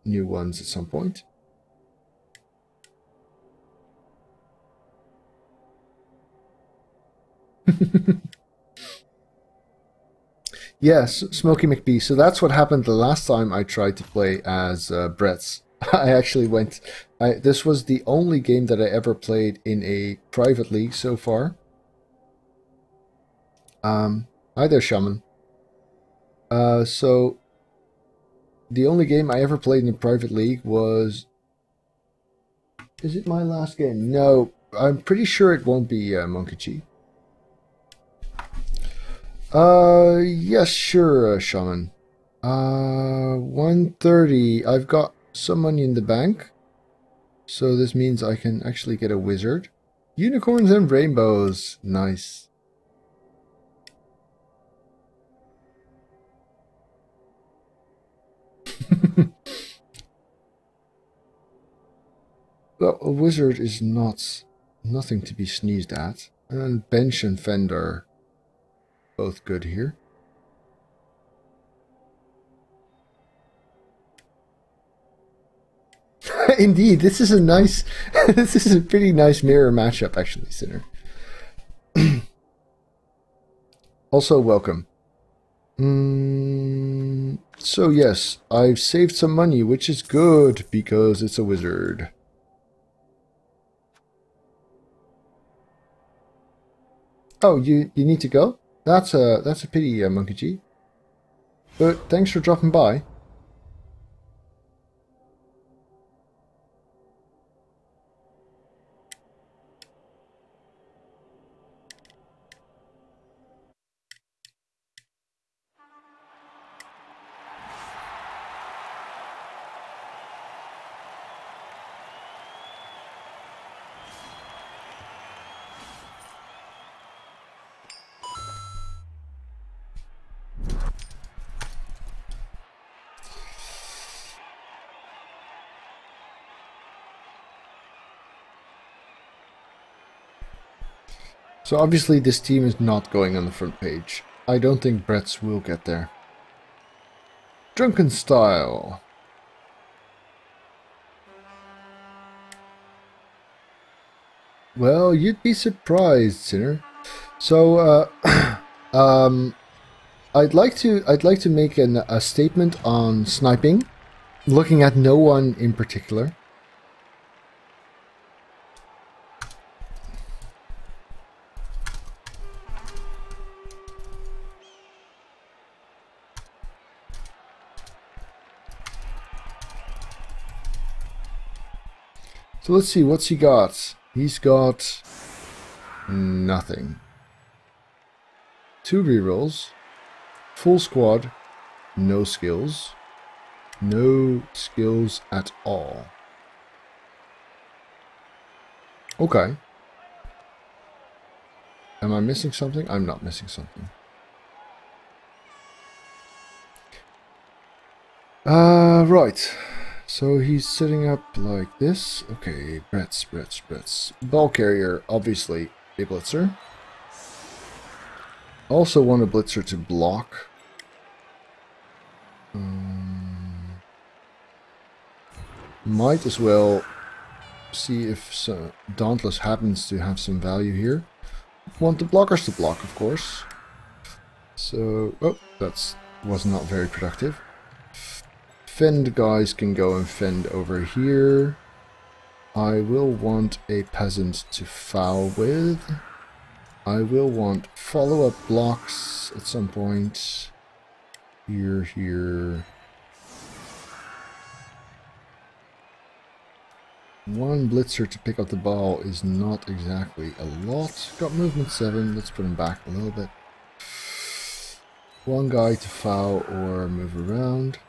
new ones at some point. Yes, Smokey McBee. So that's what happened the last time I tried to play as Brett's. I actually went... this was the only game that I ever played in a private league so far. Hi there, Shaman. So the only game I ever played in a private league was... Is it my last game? No, I'm pretty sure it won't be Monkey Chi. Yes, sure, Shaman. 130. I've got some money in the bank. So this means I can actually get a wizard. Unicorns and rainbows. Nice. Well, a wizard is nothing to be sneezed at. And bench and fend are both good here. Indeed, this is a nice, this is a pretty nice mirror matchup, actually, Sinner. Also, welcome. So yes, I've saved some money, which is good because it's a wizard. Oh, you need to go? That's a pity, Monkey G. But thanks for dropping by. So obviously this team is not going on the front page. I don't think Brett's will get there. Drunken Style. Well, you'd be surprised, Sinner. So, I'd like to make a statement on sniping, looking at no one in particular. So let's see, what's he got? He's got nothing. 2 rerolls, full squad, no skills. No skills at all. Okay. Am I missing something? I'm not missing something. Right. So he's sitting up like this. Okay, Brett's. Ball carrier, obviously a blitzer. Also want a blitzer to block. Might as well see if Dauntless happens to have some value here. Want the blockers to block, of course. So, oh, was not very productive. Fend guys can go and fend over here. I will want a peasant to foul with. I will want follow-up blocks at some point. Here. One blitzer to pick up the ball is not exactly a lot. Got movement 7, let's put him back a little bit. One guy to foul or move around.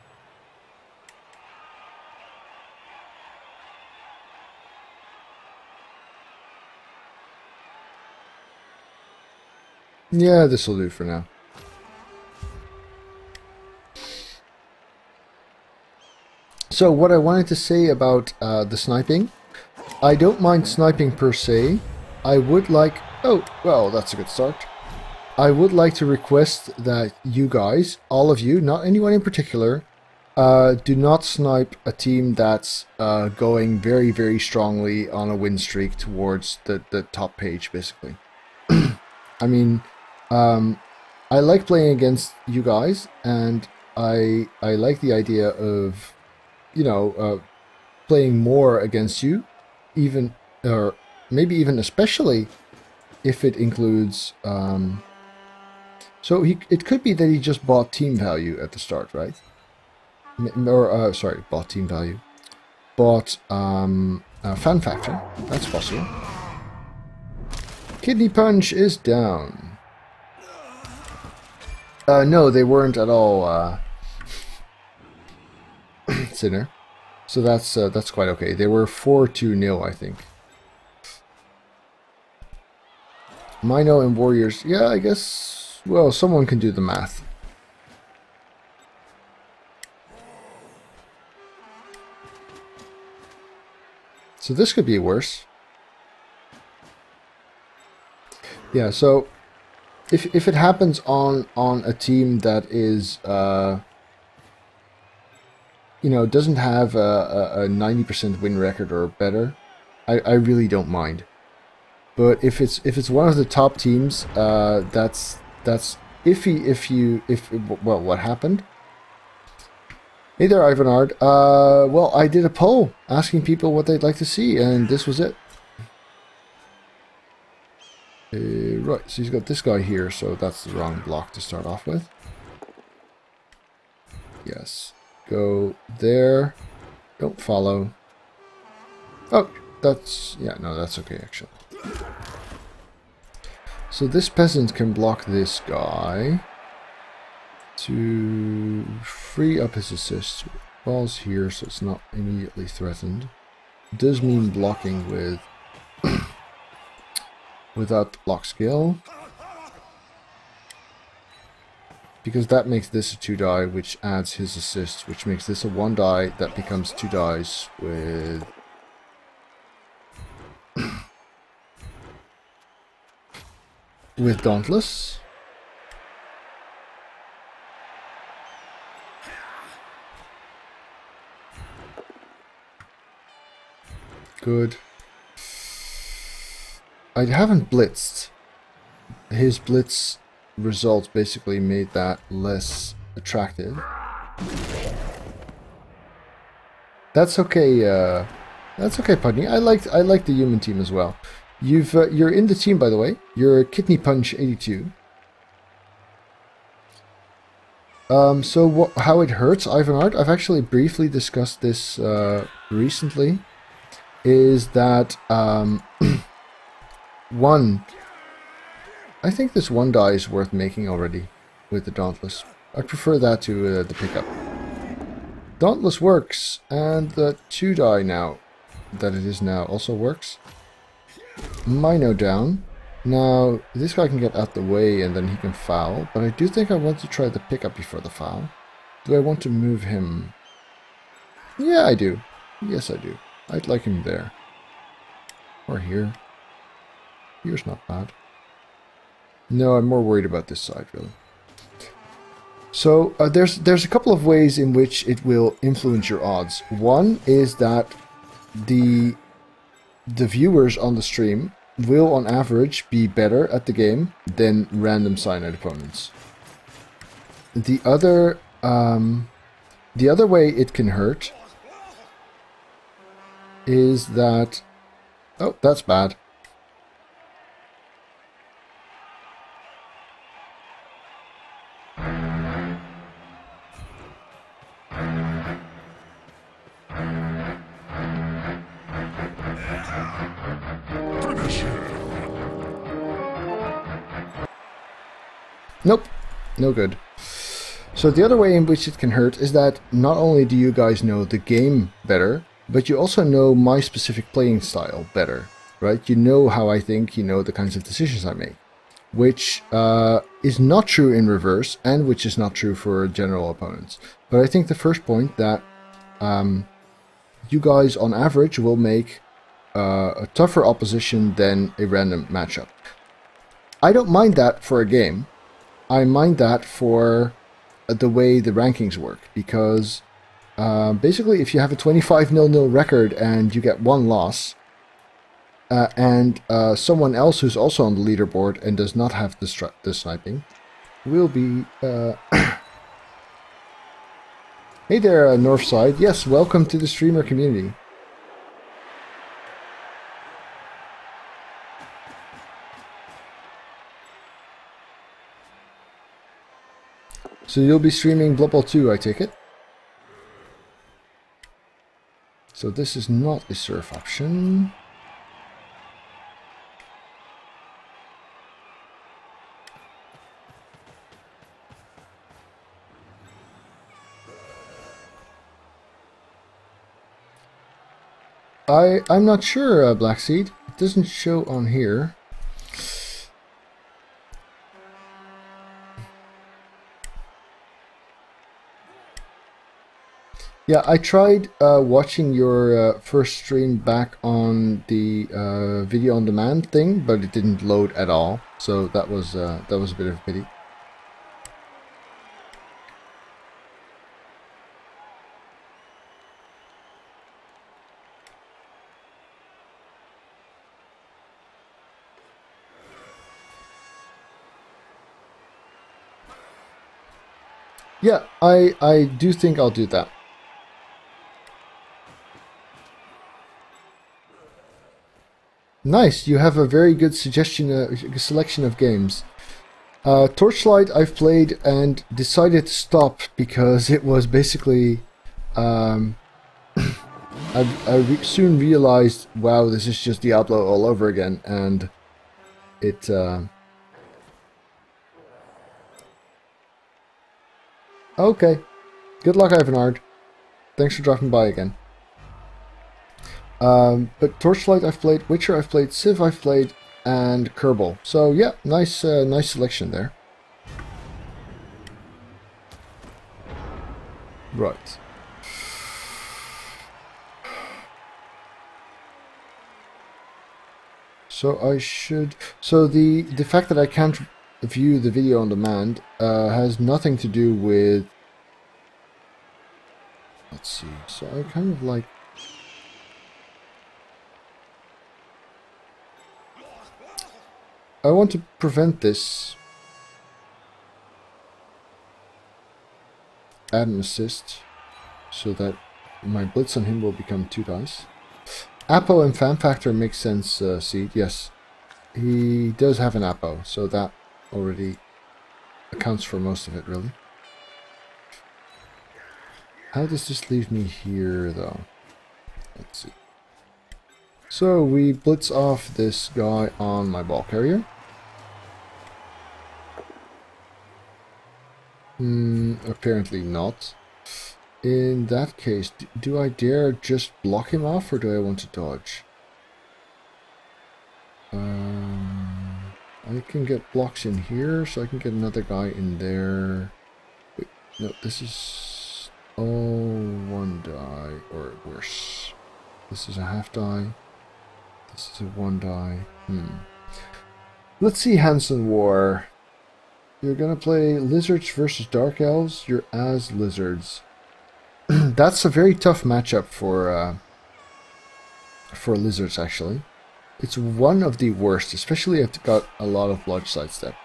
Yeah, this will do for now. So what I wanted to say about the sniping, I don't mind sniping per se. I would like... Oh, well, that's a good start. I would like to request that you guys, all of you, not anyone in particular, Do not snipe a team that's going very, very strongly on a win streak towards the top page, basically. I mean, I like playing against you guys, and I like the idea of, you know, playing more against you, even, or maybe even especially if it includes... so it could be that he just bought team value at the start, right? Or, sorry, bought team value. Bought fan factor. That's possible. Kidney punch is down. No, they weren't at all Sinner. So that's quite okay. They were 4-2-0, I think. Mino and Warriors. Yeah, I guess. Well, someone can do the math. So this could be worse. Yeah, so if it happens on a team that is you know, doesn't have a 90% win record or better, I really don't mind. But if it's one of the top teams, that's iffy. Well, what happened? Hey there, Ivanard. Well, I did a poll asking people what they'd like to see, and this was it. Right, so he's got this guy here, so that's the wrong block to start off with. Yes. Go there. Don't follow. Oh, that's... yeah, no, that's okay, actually. So this peasant can block this guy to free up his assist. Ball's here, so it's not immediately threatened. It does mean blocking with without the block skill, because that makes this a 2-die, which adds his assist, which makes this a 1-die that becomes 2 dies with with Dauntless. Good. I haven't blitzed. His blitz results basically made that less attractive. That's okay. That's okay, Pudney. I like the human team as well. You're in the team, by the way. You're Kidney Punch 82. So how it hurts Ivanard? I've actually briefly discussed this recently. Is that one? I think this 1-die is worth making already with the Dauntless. I prefer that to the pickup. Dauntless works, and the 2-die now that it is now also works. Mino down. Now this guy can get out the way and then he can foul, but I do think I want to try the pickup before the foul. Do I want to move him? Yeah, I do. Yes, I do. I'd like him there. Or here. Here's not bad. No, I'm more worried about this side, really. So, there's a couple of ways in which it will influence your odds. One is that the viewers on the stream will, on average, be better at the game than random cyanide opponents. The other way it can hurt is that... oh, that's bad. Nope, no good. So the other way in which it can hurt is that not only do you guys know the game better, but you also know my specific playing style better, right? You know how I think, you know the kinds of decisions I make, which is not true in reverse, and which is not true for general opponents. But I think the first point that you guys on average will make a tougher opposition than a random matchup. I don't mind that for a game. I mind that for the way the rankings work, because Basically, if you have a 25-0-0 record and you get one loss, and someone else who's also on the leaderboard and does not have the sniping, will be... Hey there, Northside. Yes, welcome to the streamer community. So you'll be streaming Blood Bowl 2, I take it? So this is not a surf option. I'm not sure, Black Seed. It doesn't show on here. Yeah, I tried watching your first stream back on the video on demand thing, but it didn't load at all. So that was a bit of a pity. Yeah, I do think I'll do that. Nice, you have a very good selection of games. Torchlight I've played and decided to stop because it was basically... I soon realized, wow, this is just Diablo all over again, and it... Okay, good luck, Ivanard. Thanks for dropping by again. But Torchlight I've played, Witcher I've played, Civ I've played, and Kerbal. So yeah, nice selection there. Right. So I should... So the fact that I can't view the video on demand has nothing to do with... Let's see. So I kind of like... I want to prevent this. Add an assist so that my blitz on him will become 2 dice. Apo and fan factor makes sense, Seed. Yes, he does have an Apo, so that already accounts for most of it, really. How does this leave me here, though? Let's see. So we blitz off this guy on my ball carrier. Apparently not. In that case, do I dare just block him off, or do I want to dodge? I can get blocks in here, so I can get another guy in there. Wait, no, this is... Oh, 1 die, or worse. This is a half die. This is a 1 die. Let's see, Hanson War. You're gonna play lizards versus dark elves. You're as lizards. That's a very tough matchup for lizards, actually. It's one of the worst, especially if it's got a lot of blood sidestep.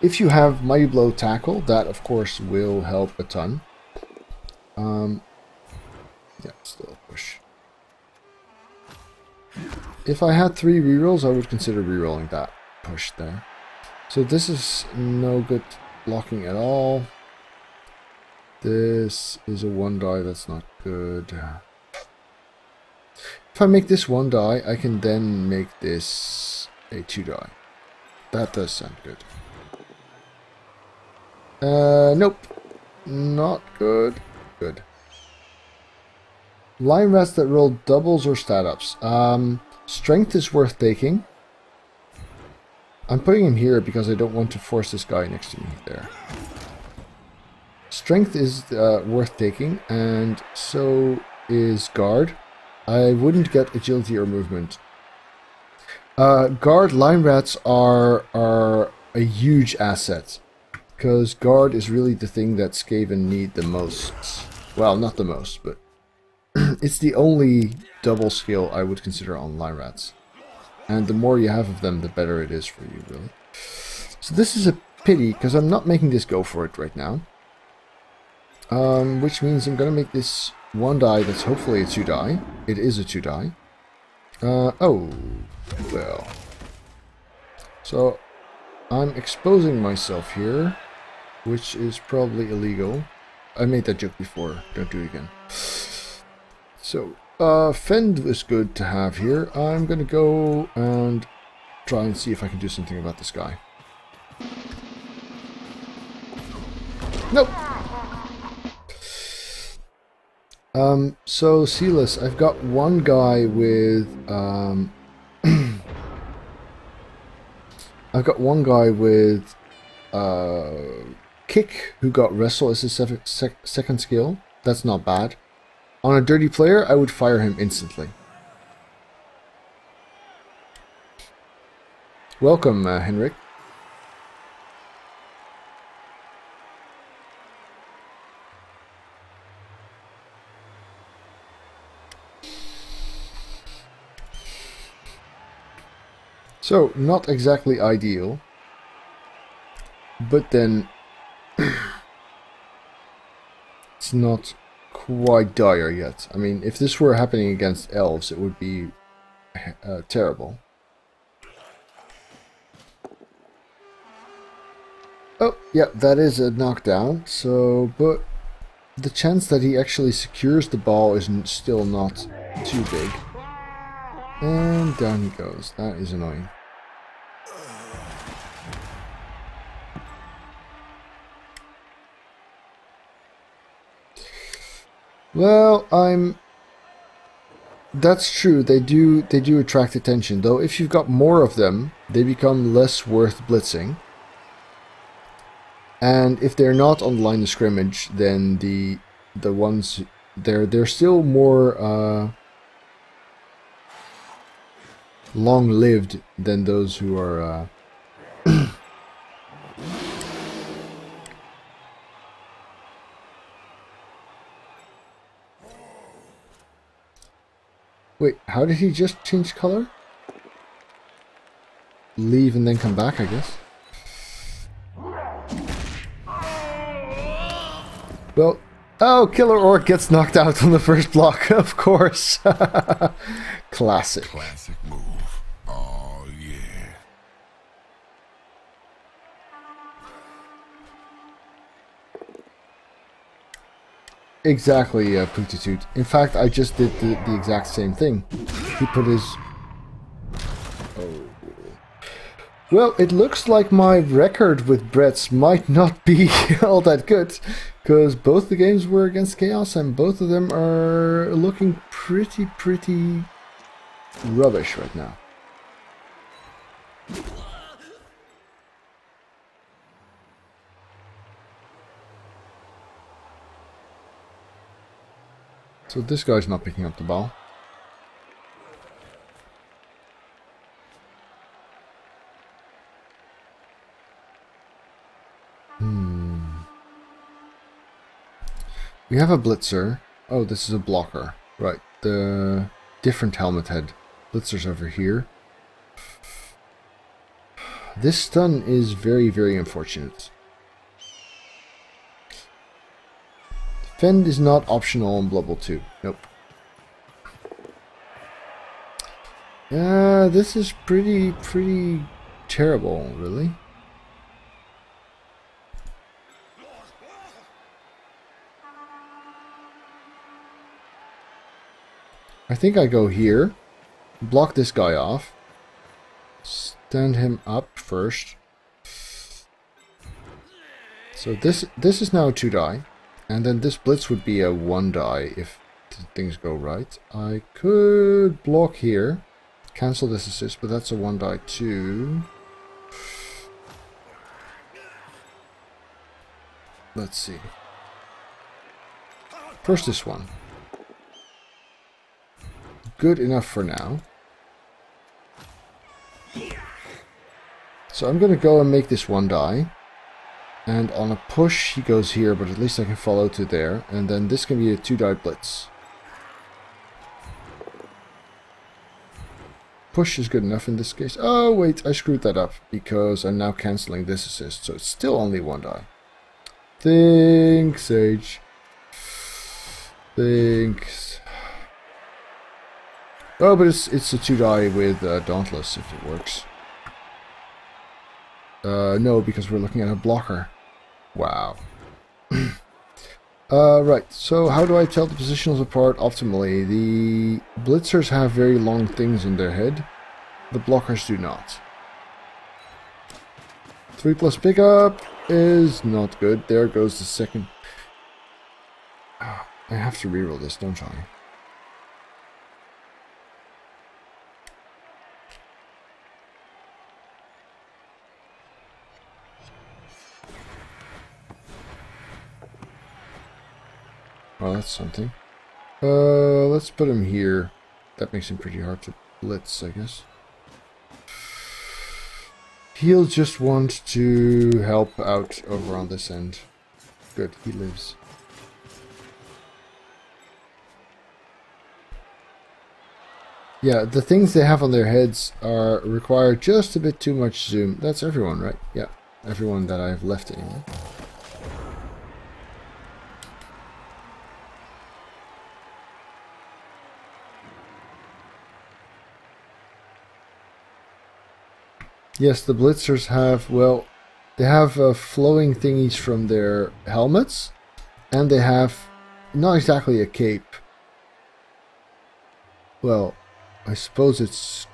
If you have Mighty Blow Tackle, that of course will help a ton. Yeah, still a push. If I had 3 rerolls, I would consider rerolling that push there. So this is no good blocking at all. This is a 1 die, that's not good. If I make this 1 die, I can then make this a 2 die. That does sound good. Nope. Not good. Good. Line rats that roll doubles or stat ups. Strength is worth taking. I'm putting him here because I don't want to force this guy next to me there. Strength is worth taking, and so is guard. I wouldn't get agility or movement. Guard line rats are a huge asset, because guard is really the thing that Skaven need the most. Well, not the most, but it's the only double skill I would consider on line rats. And the more you have of them, the better it is for you, really. So this is a pity, because I'm not making this go for it right now. Which means I'm going to make this one die that's hopefully a 2-die. It is a 2-die. Oh, well. So, I'm exposing myself here, which is probably illegal. I made that joke before, don't do it again. So, Fend is good to have here. I'm gonna go and try and see if I can do something about this guy. Nope! So Silas, I've got one guy with, I've got one guy with, Kick, who got Wrestle as his second skill. That's not bad. On a dirty player, I would fire him instantly. Welcome, Henrik. So, not exactly ideal, but then it's not quite dire yet. I mean, if this were happening against elves, it would be terrible. Oh, yeah, that is a knockdown, so, but the chance that he actually secures the ball is still not too big. And down he goes. That is annoying. Well, that's true. They do attract attention, though. If you've got more of them, they become less worth blitzing. And if they're not on the line of scrimmage, then the ones they're still more long-lived than those who are Wait, how did he just change color? Leave and then come back, I guess. Well, oh, Killer Orc gets knocked out on the first block, of course. Classic. Classic move. Oh, yeah. Exactly, Pootitoot. In fact, I just did the exact same thing. He put his... Oh. Well, it looks like my record with Bretts might not be all that good, because both the games were against Chaos, and both of them are looking pretty rubbish right now. So this guy's not picking up the ball. We have a blitzer. Oh, this is a blocker. Right, the different helmet head. Blitzer's over here. This stun is very unfortunate. Fend is not optional on Blood Bowl 2. Nope. This is pretty terrible, really. I think I go here, block this guy off, stand him up first. So this is now a 2-die. And then this blitz would be a 1-die if things go right. I could block here, cancel this assist, but that's a 1-die too. Let's see. First this one. Good enough for now. So I'm going to go and make this 1-die. And on a push, he goes here, but at least I can follow to there. And then this can be a 2-die blitz. Push is good enough in this case. Oh, wait, I screwed that up because I'm now cancelling this assist. So it's still only 1 die. Think, Sage. Thinks. Oh, but it's a 2-die with Dauntless if it works. No, because we're looking at a blocker. Wow. Right, so how do I tell the positionals apart optimally? The blitzers have very long things in their head. The blockers do not. 3+ pickup is not good. There goes the second. I have to reroll this, don't I? Well, that's something. Let's put him here. That makes him pretty hard to blitz, I guess. He'll just want to help out over on this end. Good, he lives. Yeah, the things they have on their heads require just a bit too much zoom. That's everyone, right? Yeah, everyone that I've left anyway. Yes, the blitzers have, well, they have flowing thingies from their helmets, and they have not exactly a cape. Well, I suppose it's...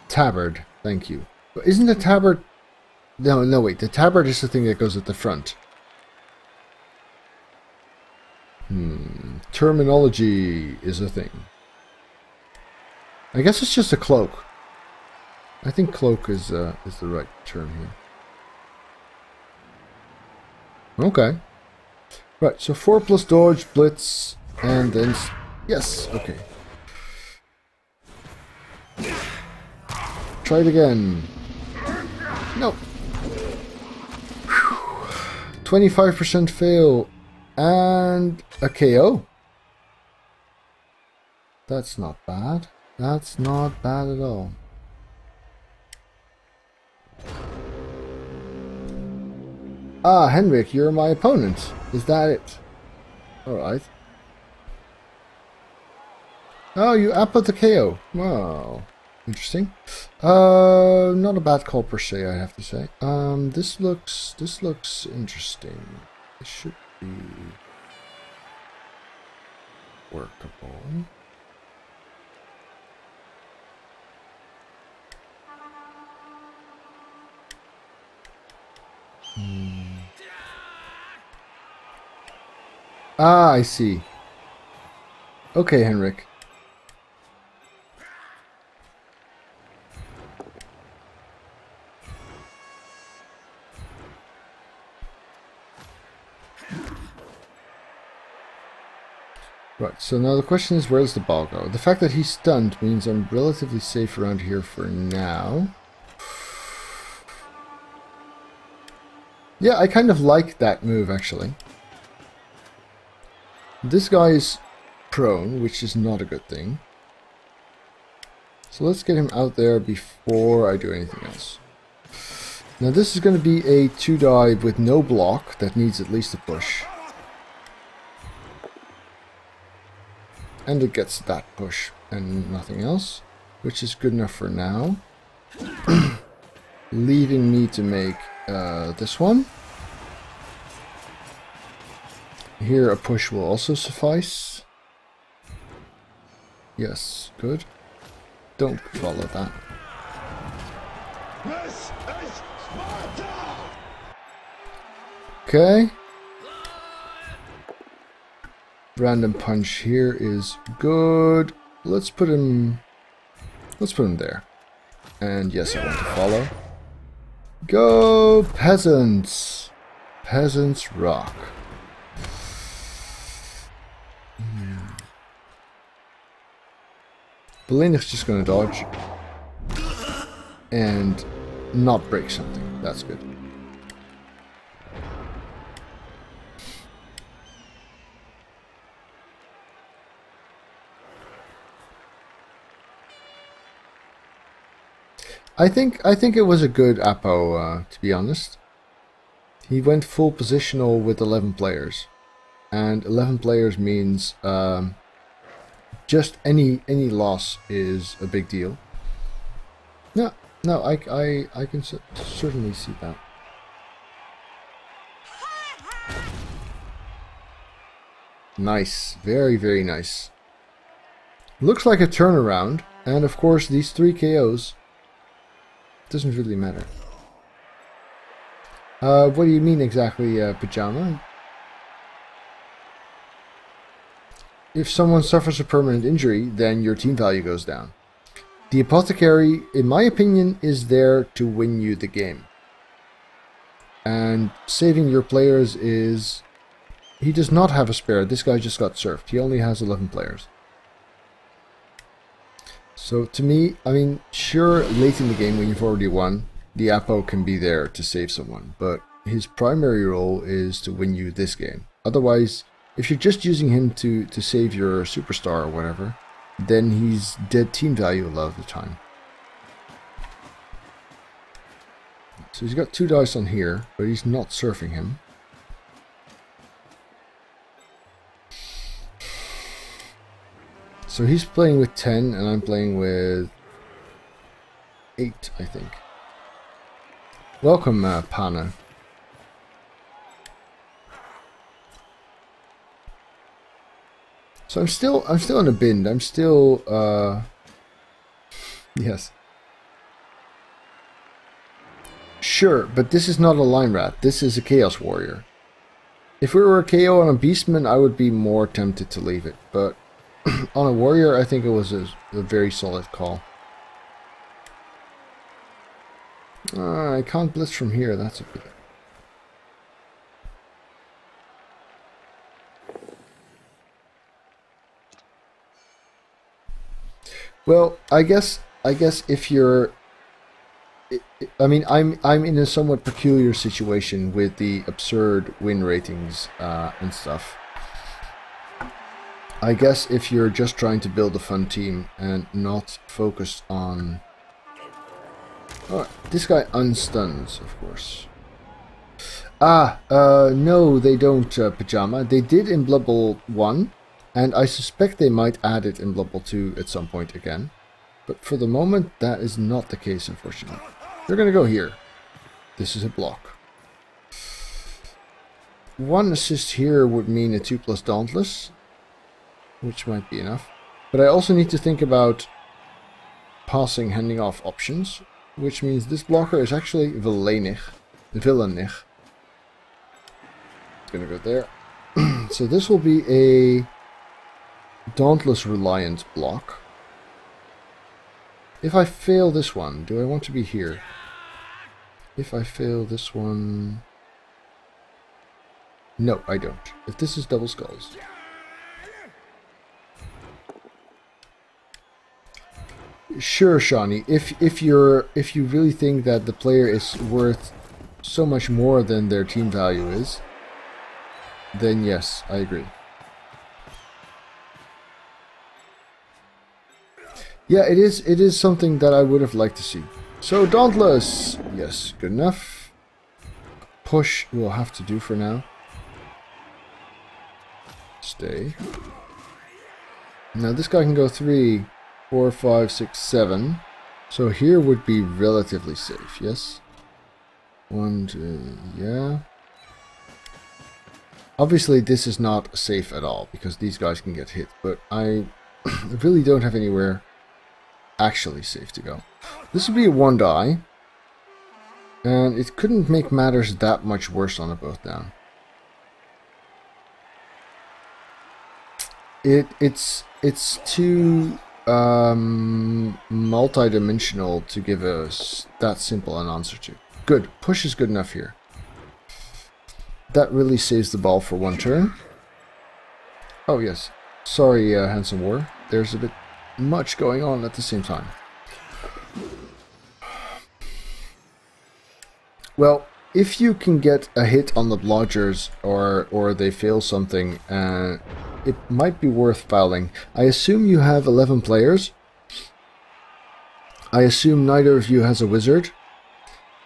Tabard, thank you. But isn't the tabard... No, wait. The tabard is the thing that goes at the front. Terminology is a thing. I guess it's just a cloak. I think cloak is the right term here. Okay. Right, so 4+ dodge, blitz, and then... Yes, okay. Try it again. No. 25% fail and a KO. That's not bad. That's not bad at all. Ah, Henrik, you're my opponent. Is that it? Alright. Oh, you output the KO. Wow. Interesting. Not a bad call per se, I have to say. This looks interesting. This should be workable. Ah, I see. Okay, Henrik. Right, so now the question is, where does the ball go? The fact that he's stunned means I'm relatively safe around here for now. Yeah, I kind of like that move, actually. This guy is prone, which is not a good thing. So let's get him out there before I do anything else. Now this is going to be a 2-die with no block that needs at least a push. And it gets that push and nothing else, which is good enough for now. Leaving me to make this one. Here a push will also suffice. Yes, good. Don't follow that. Okay. Random punch here is good. Let's put him there. And yes, I want to follow. Go peasants! Peasants rock. Belenig's just going to dodge and not break something. That's good. I think it was a good Apo, to be honest. He went full positional with 11 players, and 11 players means just any loss is a big deal. No, I can certainly see that. Nice, very, very nice. Looks like a turnaround, and of course these 3 KOs. Doesn't really matter. What do you mean exactly, Pajama? If someone suffers a permanent injury, then your team value goes down. The Apothecary, in my opinion, is there to win you the game. And saving your players is... He does not have a spare. This guy just got surfed. He only has 11 players. So to me, I mean, sure, late in the game when you've already won, the Apo can be there to save someone, but his primary role is to win you this game. Otherwise, if you're just using him to save your superstar or whatever, then he's dead team value a lot of the time. So he's got 2 dice on here, but he's not surfing him. So he's playing with 10 and I'm playing with 8, I think. Welcome, Pana. So I'm still in a bind. I'm still yes. Sure, but this is not a line rat. This is a Chaos Warrior. If we were a KO on a Beastman, I would be more tempted to leave it, but on a warrior, I think it was a very solid call. I can't blitz from here, that's a bit... Well, I guess if you're... I mean, I'm in a somewhat peculiar situation with the absurd win ratings and stuff. I guess if you're just trying to build a fun team and not focused on... Oh, this guy unstuns, of course. No, they don't, Pajama. They did in Blood Bowl 1, and I suspect they might add it in Blood Bowl 2 at some point again. But for the moment, that is not the case, unfortunately. They're going to go here. This is a block. 1 assist here would mean a 2+ Dauntless, which might be enough. But I also need to think about passing, handing off options, which means this blocker is actually Villainig. It's gonna go there. So this will be a Dauntless reliant block. If I fail this one, do I want to be here? If I fail this one... No, I don't. If this is double skulls. Sure, Shawnee. If you really think that the player is worth so much more than their team value is, then yes, I agree. Yeah, it is something that I would have liked to see. So Dauntless, yes, good enough. Push we'll have to do for now. Stay. Now this guy can go 3, 4, 5, 6, 7. So here would be relatively safe, yes? 1, 2, yeah. Obviously this is not safe at all, because these guys can get hit, but I really don't have anywhere actually safe to go. This would be a 1 die, and it couldn't make matters that much worse on a both down. It's too multi-dimensional to give us that simple an answer to. Good, push is good enough here. That really saves the ball for 1 turn. Oh yes, sorry, Handsome War. There's a bit much going on at the same time. Well, if you can get a hit on the blodgers or they fail something, it might be worth fouling. I assume you have 11 players. I assume neither of you has a wizard.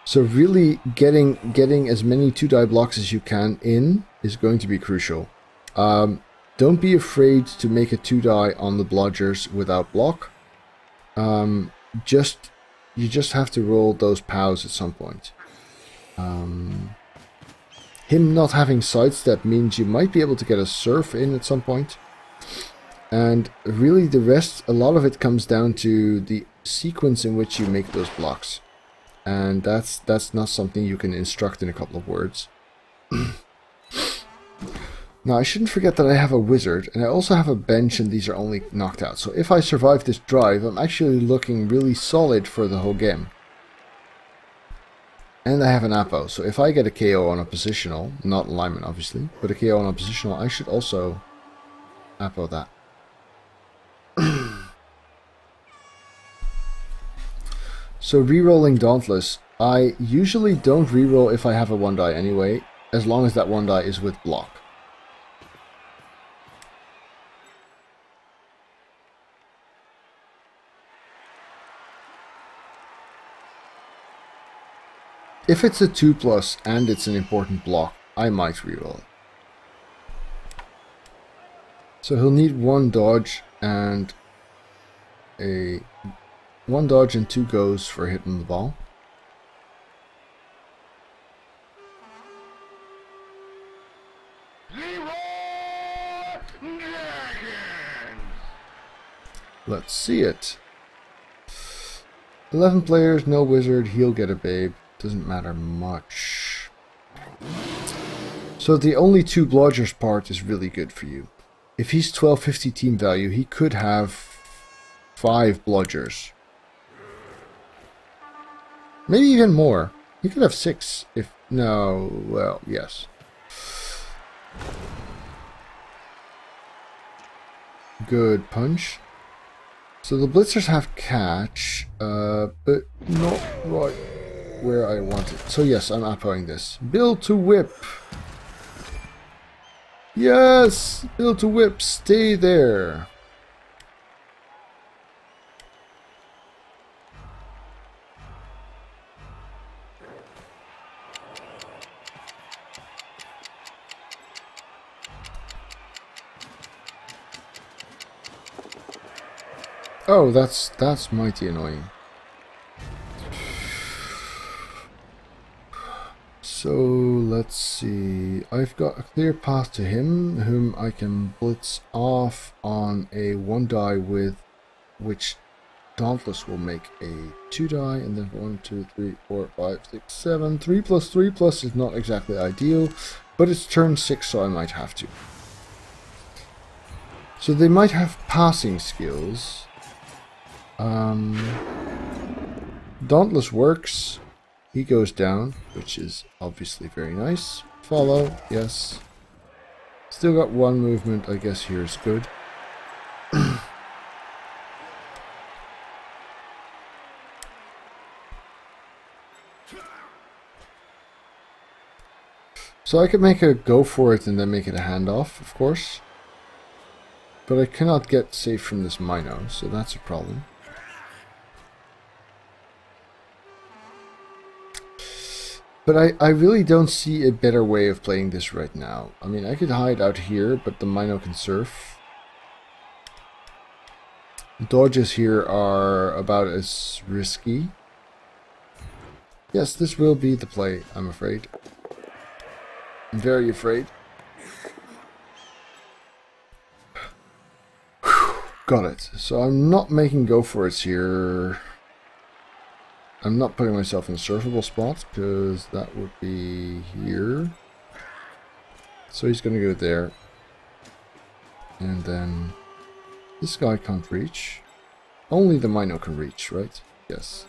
So really getting as many 2-die blocks as you can in is going to be crucial. Don't be afraid to make a 2-die on the blodgers without block. You just have to roll those POWs at some point. Him not having sidestep means you might be able to get a surf in at some point. And really the rest, a lot of it comes down to the sequence in which you make those blocks. And that's not something you can instruct in a couple of words. Now I shouldn't forget that I have a wizard and I also have a bench, and these are only knocked out. So if I survive this drive, I'm actually looking really solid for the whole game. And I have an Apo, so if I get a KO on a positional, not alignment obviously, but a KO on a positional, I should also Apo that. So rerolling Dauntless, I usually don't reroll if I have a 1-die anyway, as long as that 1-die is with block. If it's a 2+ and it's an important block, I might reroll it. So he'll need 1 dodge and 1 dodge and 2 goes for hitting the ball. Let's see it. 11 players, no wizard, he'll get a babe. Doesn't matter much. So the only 2 blodgers part is really good for you. If he's 1250 team value, he could have 5 blodgers. Maybe even more. He could have 6 if... No, well, yes. Good punch. So the blitzers have catch, but not right where I want it. So yes, I'm Apoing this. Build to whip. Yes! Build to whip. Stay there. Oh, that's mighty annoying. So let's see. I've got a clear path to him, whom I can blitz off on a 1-die with which Dauntless will make a 2-die, and then 1, 2, 3, 4, 5, 6, 7. 3+3+ is not exactly ideal, but it's turn 6, so I might have to. So they might have passing skills. Dauntless works. He goes down, which is obviously very nice. Follow, yes. Still got 1 movement, I guess here's good. So I could make a go for it and then make it a handoff, of course. But I cannot get safe from this Mino, so that's a problem. But I really don't see a better way of playing this right now. I mean, I could hide out here, but the Mino can surf. Dodges here are about as risky. Yes, this will be the play, I'm afraid. I'm very afraid. Got it. So I'm not making go for it here. I'm not putting myself in a surfable spot, because that would be here. So he's going to go there. And then this guy can't reach. Only the Mino can reach, right? Yes.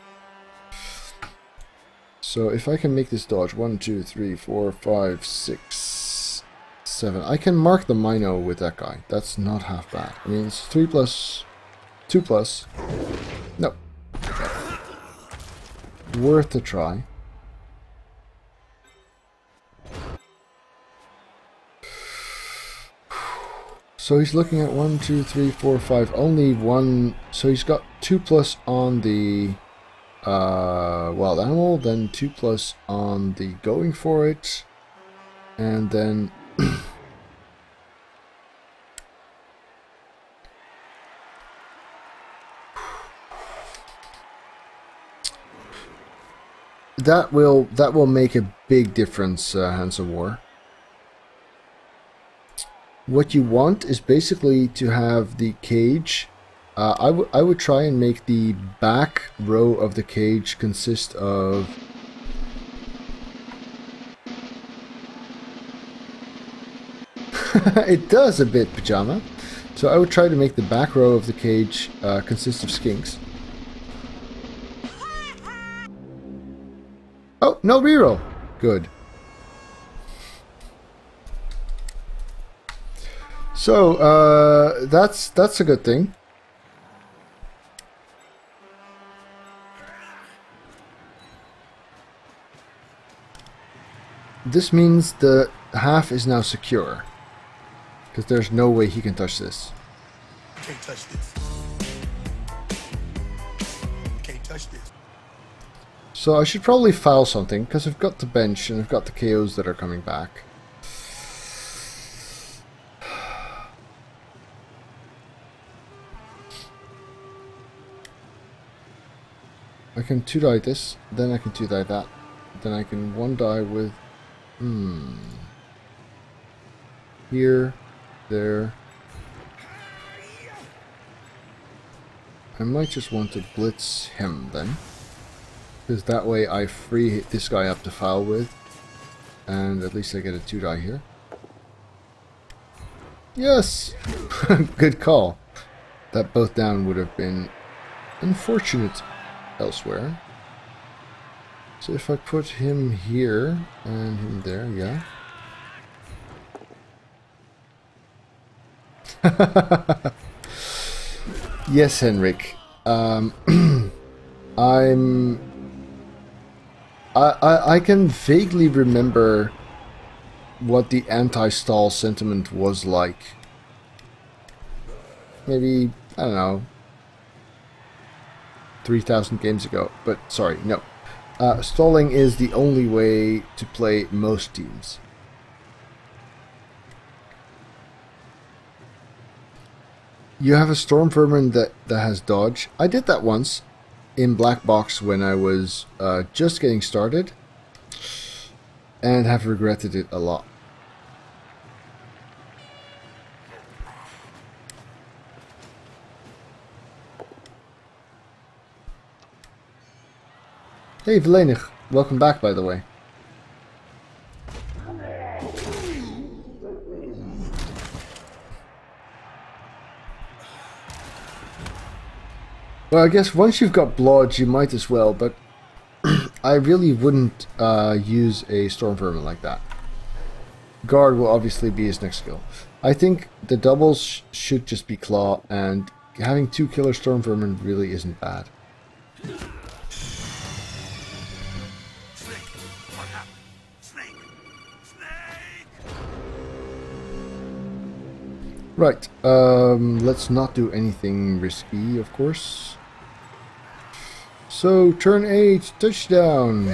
So if I can make this dodge, 1, 2, 3, 4, 5, 6, 7. I can mark the Mino with that guy. That's not half bad. I mean, it's 3+2 2+. No. Okay. Worth a try. So he's looking at 1, 2, 3, 4, 5. Only one. So he's got 2+ on the wild animal, then 2+ on the going for it, and then that will make a big difference, Hands of War. What you want is basically to have the cage. I would try and make the back row of the cage consist of it does a bit, Pajama. So I would try to make the back row of the cage consist of skinks. Oh, no reroll. Good. So that's a good thing. This means the half is now secure, because there's no way he can touch this. Can't touch this. Can't touch this. So I should probably file something, because I've got the bench and I've got the KOs that are coming back. I can 2-die this, then I can 2-die that, then I can 1-die with... Here, there. I might just want to blitz him then, because that way I free this guy up to file with, and at least I get a 2-die here. Yes! Good call. That both down would have been unfortunate elsewhere. So if I put him here and him there, yeah. Yes, Henrik. I can vaguely remember what the anti-stall sentiment was like. Maybe, I don't know, 3,000 games ago. But sorry, no. Stalling is the only way to play most teams. You have a Storm Vermin that has dodge. I did that once in Black Box when I was just getting started, and have regretted it a lot. Hey Vlenig, welcome back, by the way. Well, I guess once you've got Blodge, you might as well, but I really wouldn't use a Storm Vermin like that. Guard will obviously be his next skill. I think the doubles should just be Claw, and having 2 killer Storm Vermin really isn't bad. Right, let's not do anything risky, of course. So, turn 8, touchdown!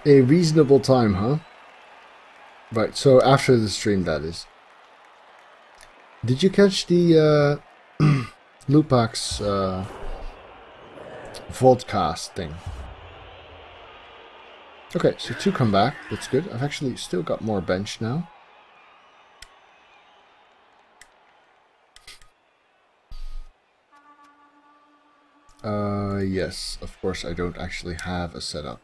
A reasonable time, huh? Right, so after the stream, that is. Did you catch the Lupax Voltcast thing? Okay, so 2 come back. That's good. I've actually still got more bench now. Yes, of course I don't actually have a setup.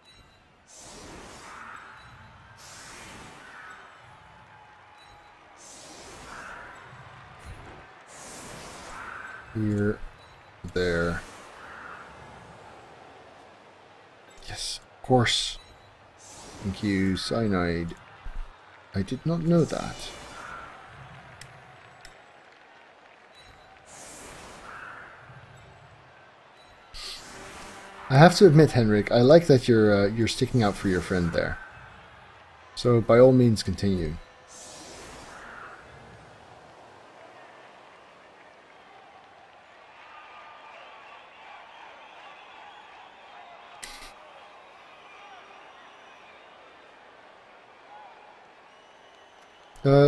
Here, there. Yes. course. Thank you, cyanide. I did not know that. I have to admit, Henrik, I like that you're sticking out for your friend there. So by all means, continue.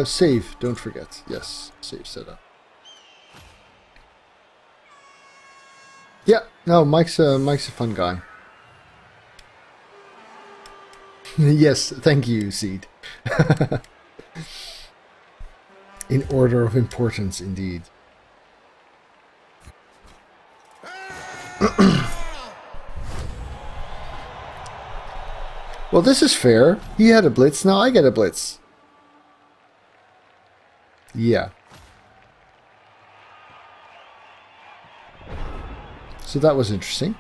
Save, don't forget. Yes, save setup. Yeah, no, Mike's a fun guy. Yes, thank you, Seed. In order of importance, indeed. Well, this is fair. He had a blitz, now I get a blitz. Yeah. So that was interesting.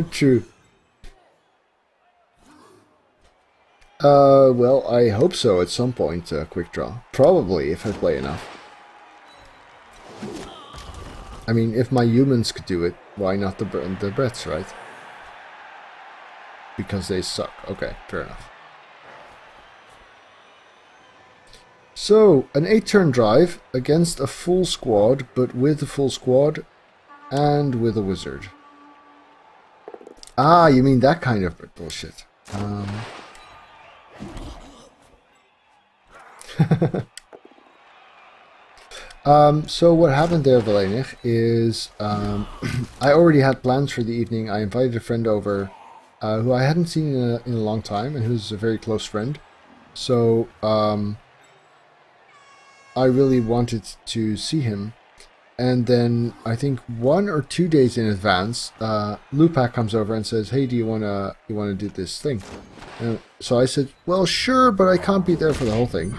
True. Well, I hope so at some point, quick draw. Probably, if I play enough. I mean, if my humans could do it, why not the Brets, right? Because they suck. Okay, fair enough. So, an 8-turn drive against a full squad, but with a full squad and with a wizard. Ah, you mean that kind of bullshit. So what happened there, Valenich, is I already had plans for the evening. I invited a friend over who I hadn't seen in a long time and who's a very close friend. So I really wanted to see him. And then I think 1 or 2 days in advance, Lupac comes over and says, "Hey, do you wanna do this thing?" And so I said, "Well, sure, but I can't be there for the whole thing."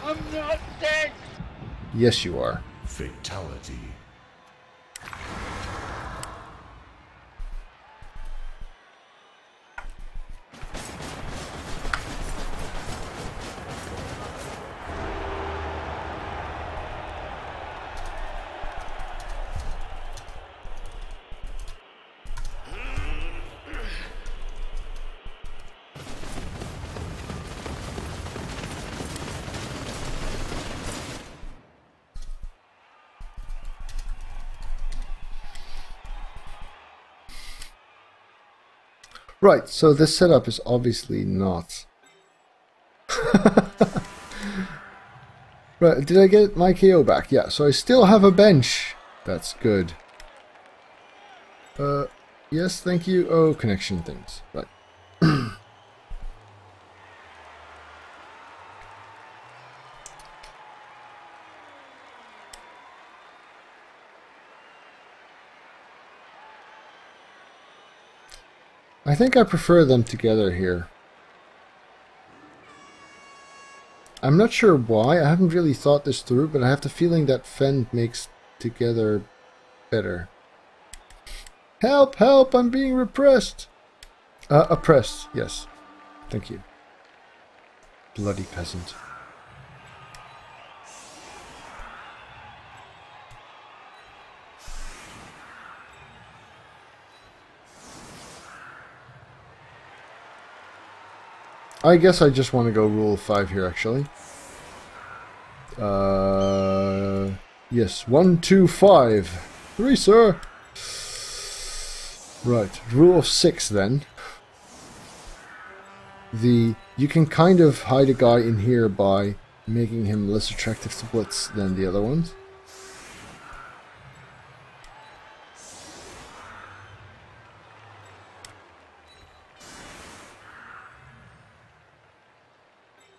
I'm not dead. Yes, you are. Fatality. Right, so this setup is obviously not... Right, did I get my KO back? Yeah, so I still have a bench. That's good. Yes, thank you. Oh, connection things. Right. I think I prefer them together here. I'm not sure why, I haven't really thought this through, but I have the feeling that Fend makes together better. Help, help, I'm being repressed! Oppressed, yes. Thank you. Bloody peasant. I guess I just want to go rule 5 here, actually. Yes, 1, 2, 5. 3, sir. Right, rule of 6 then. You can kind of hide a guy in here by making him less attractive to blitz than the other ones.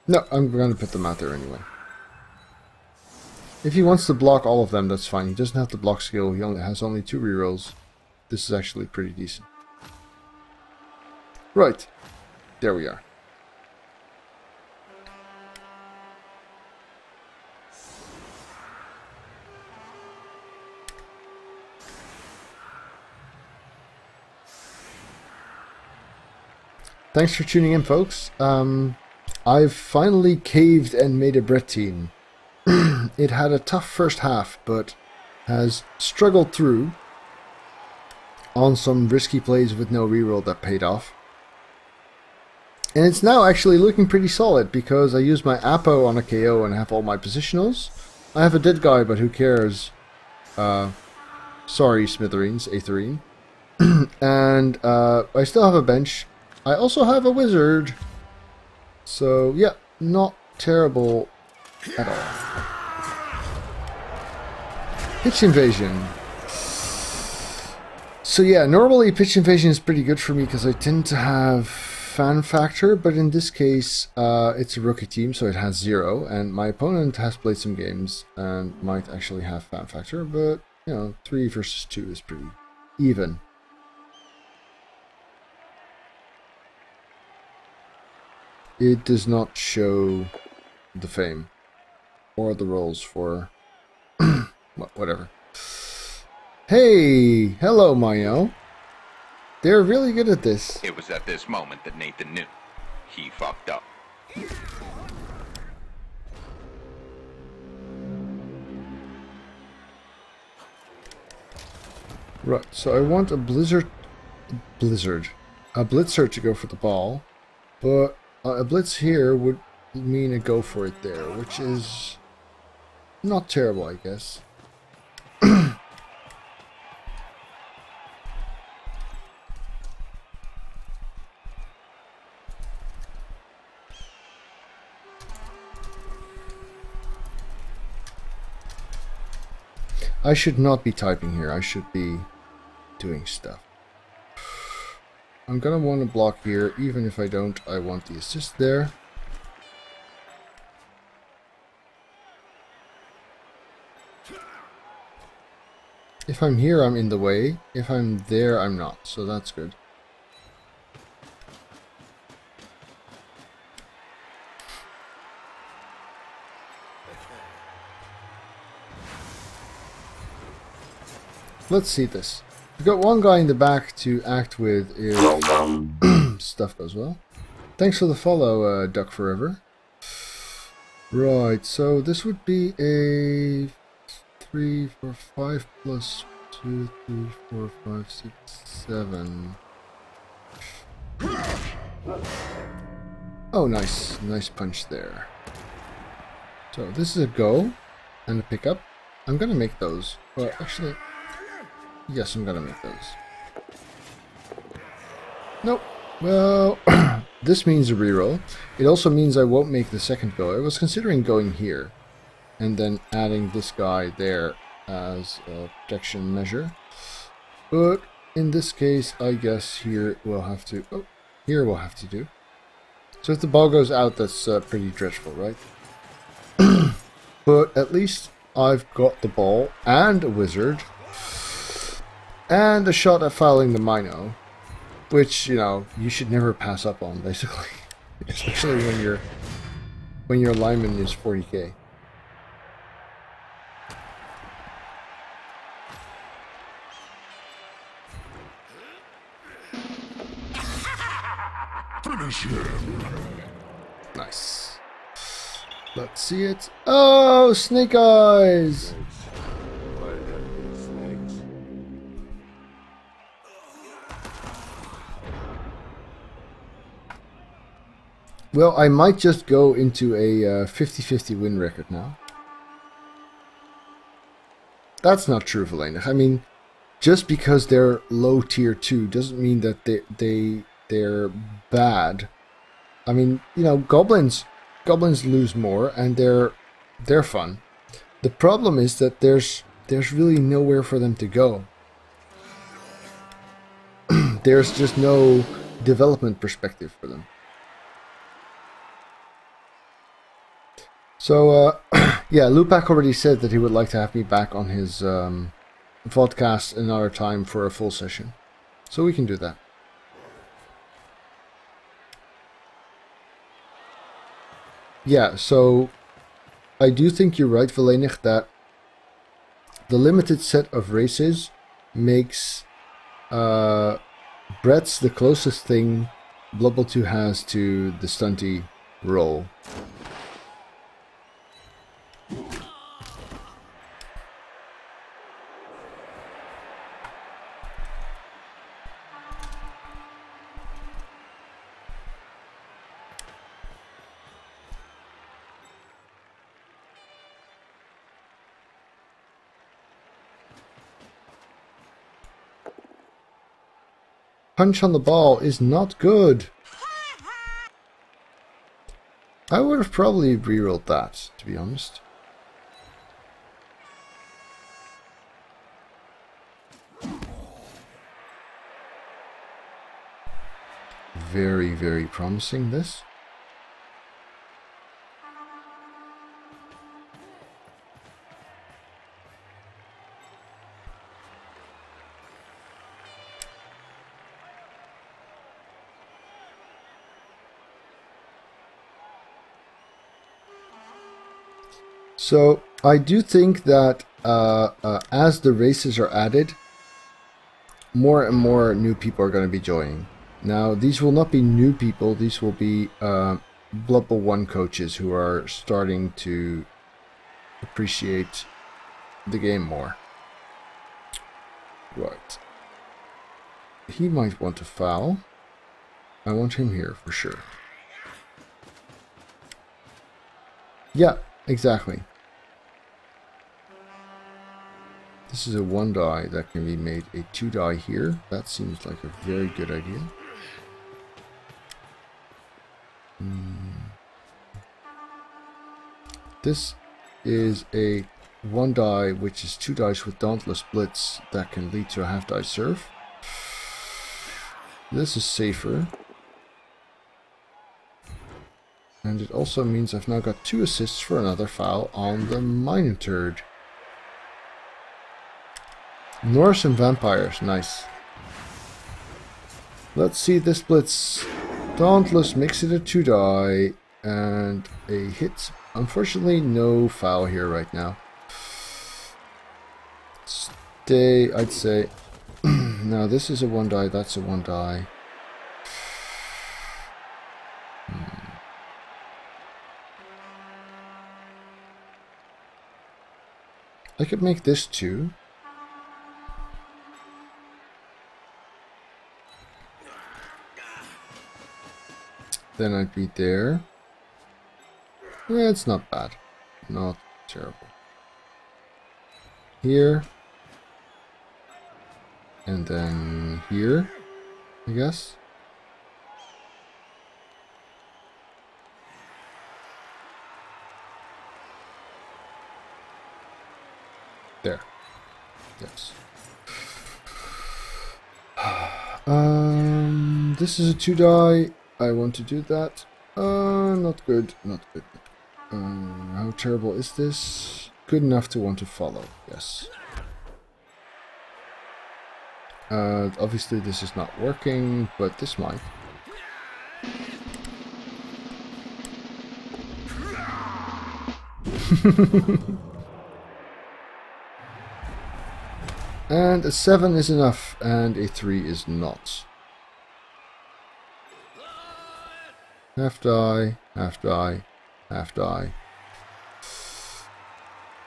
No, I'm going to put them out there anyway. If he wants to block all of them, that's fine. He doesn't have the block skill. He has only 2 rerolls. This is actually pretty decent. Right. There we are. Thanks for tuning in, folks. I've finally caved and made a Bret team. It had a tough first half, but has struggled through on some risky plays with no reroll that paid off. And it's now actually looking pretty solid because I used my Apo on a KO and have all my positionals. I have a dead guy, but who cares? Sorry, Smithereens, Aetherine. And I still have a bench. I also have a wizard. So, yeah, not terrible at all. Pitch Invasion. So yeah, normally Pitch Invasion is pretty good for me because I tend to have fan factor, but in this case it's a rookie team, so it has 0, and my opponent has played some games and might actually have fan factor, but you know, 3 versus 2 is pretty even. It does not show the fame or the rolls for whatever. Hey, hello, Mayo. They're really good at this. It was at this moment that Nathan knew. He fucked up. Right, so I want a Blitzer to go for the ball, but a blitz here would mean a go for it there, which is not terrible, I guess. I should not be typing here, I should be doing stuff. I'm gonna want to block here, even if I don't, I want the assist there. If I'm here, I'm in the way. If I'm there, I'm not, so that's good. Let's see this. We've got one guy in the back to act with if stuff goes well. Thanks for the follow, Duck Forever. Right, so this would be a 3, 4, 5 plus 2, 3, 4, 5, 6, 7. Oh, nice. Nice punch there. So this is a go and a pickup. I'm gonna make those. Well, actually... yes, I'm gonna make those. Nope. Well, this means a reroll. It also means I won't make the second go. I was considering going here and then adding this guy there as a protection measure. But in this case, I guess here we'll have to... oh, here we'll have to do. So if the ball goes out, that's pretty dreadful, right? But at least I've got the ball and a wizard. And a shot at fouling the Mino, which, you know, you should never pass up on, basically. Especially when your lineman is 40k. Finish him. Nice. Let's see it. Oh, Snake Eyes! Well, I might just go into a 50-50 win record now. That's not true, Valena. I mean, just because they're low tier 2 doesn't mean that they're bad. I mean, you know, goblins lose more and they're fun. The problem is that there's really nowhere for them to go. There's just no development perspective for them. So, yeah, Lupak already said that he would like to have me back on his vodcast another time for a full session. So we can do that. Yeah, so I do think you're right, Valenig, that the limited set of races makes Brett's the closest thing Blood Bowl 2 has to the stunty role. Punch on the ball is not good. I would have probably rerolled that, to be honest. Very, very promising, this. So I do think that as the races are added, more and more new people are going to be joining. Now, these will not be new people. These will be Blood Bowl 1 coaches who are starting to appreciate the game more. Right. He might want to foul. I want him here for sure. Yeah, exactly. This is a 1 die that can be made a 2 die here. That seems like a very good idea. This is a 1 die which is 2 dice with Dauntless Blitz that can lead to a half die serve. This is safer. And it also means I've now got 2 assists for another foul on the Mining Turd. Norse and Vampires, nice. Let's see this blitz. Dauntless makes it a 2 die and a hit. Unfortunately, no foul here right now. Stay, I'd say. Now this is a 1 die, that's a 1 die. I could make this 2. Then I'd be there. Yeah, it's not bad. Not terrible. Here. And then here, I guess. There. Yes. This is a 2 die. I want to do that. Not good. Not good. How terrible is this? Good enough to want to follow. Yes. Obviously this is not working, but this might. And a 7 is enough, and a 3 is not. Half die, half die, half die.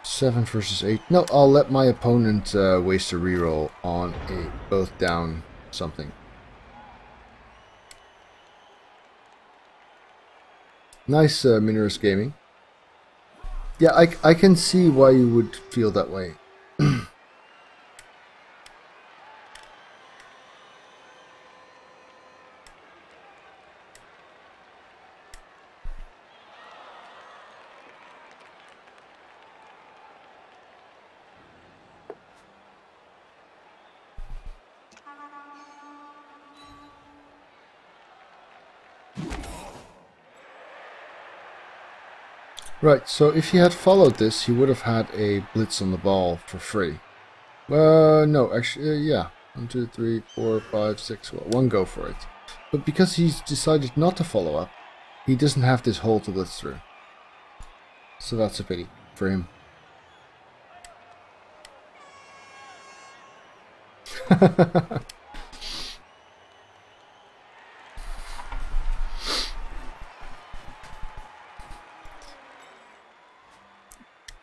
7 versus 8. No, I'll let my opponent waste a reroll on a both down something. Nice, Minorous Gaming. Yeah, I can see why you would feel that way. Right, so if he had followed this, he would have had a blitz on the ball for free. No, actually, yeah. 1, 2, 3, 4, 5, 6, well, 1 go for it. But because he's decided not to follow up, he doesn't have this hole to blitz through. So that's a pity for him.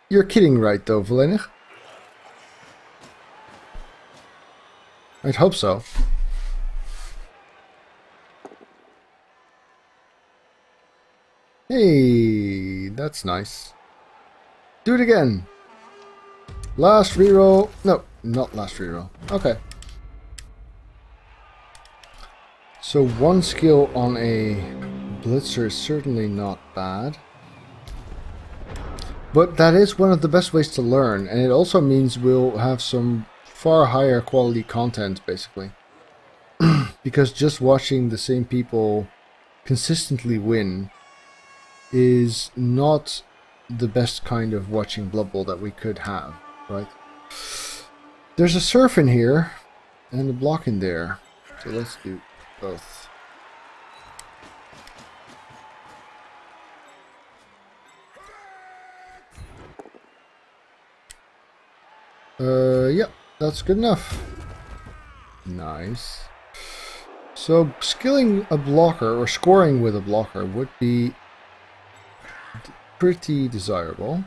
You're kidding, right, though, Volenig? I'd hope so. Hey, that's nice. Do it again. Last reroll. No, not last reroll. Okay. So one skill on a blitzer is certainly not bad. But that is one of the best ways to learn, and it also means we'll have some far higher quality content, basically. Because just watching the same people consistently win is not the best kind of watching Blood Bowl that we could have, right? There's a surf in here, and a block in there, so let's do both. Yeah, that's good enough. Nice. So, skilling a blocker, or scoring with a blocker, would be pretty desirable.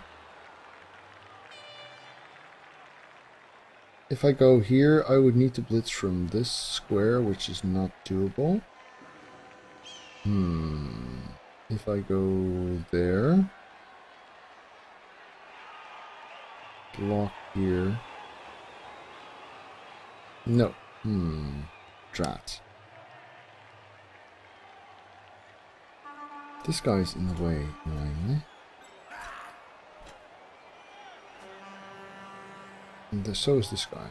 If I go here, I would need to blitz from this square, which is not doable. If I go there, block here. No. Drat. This guy's in the way, annoyingly. And so is this guy.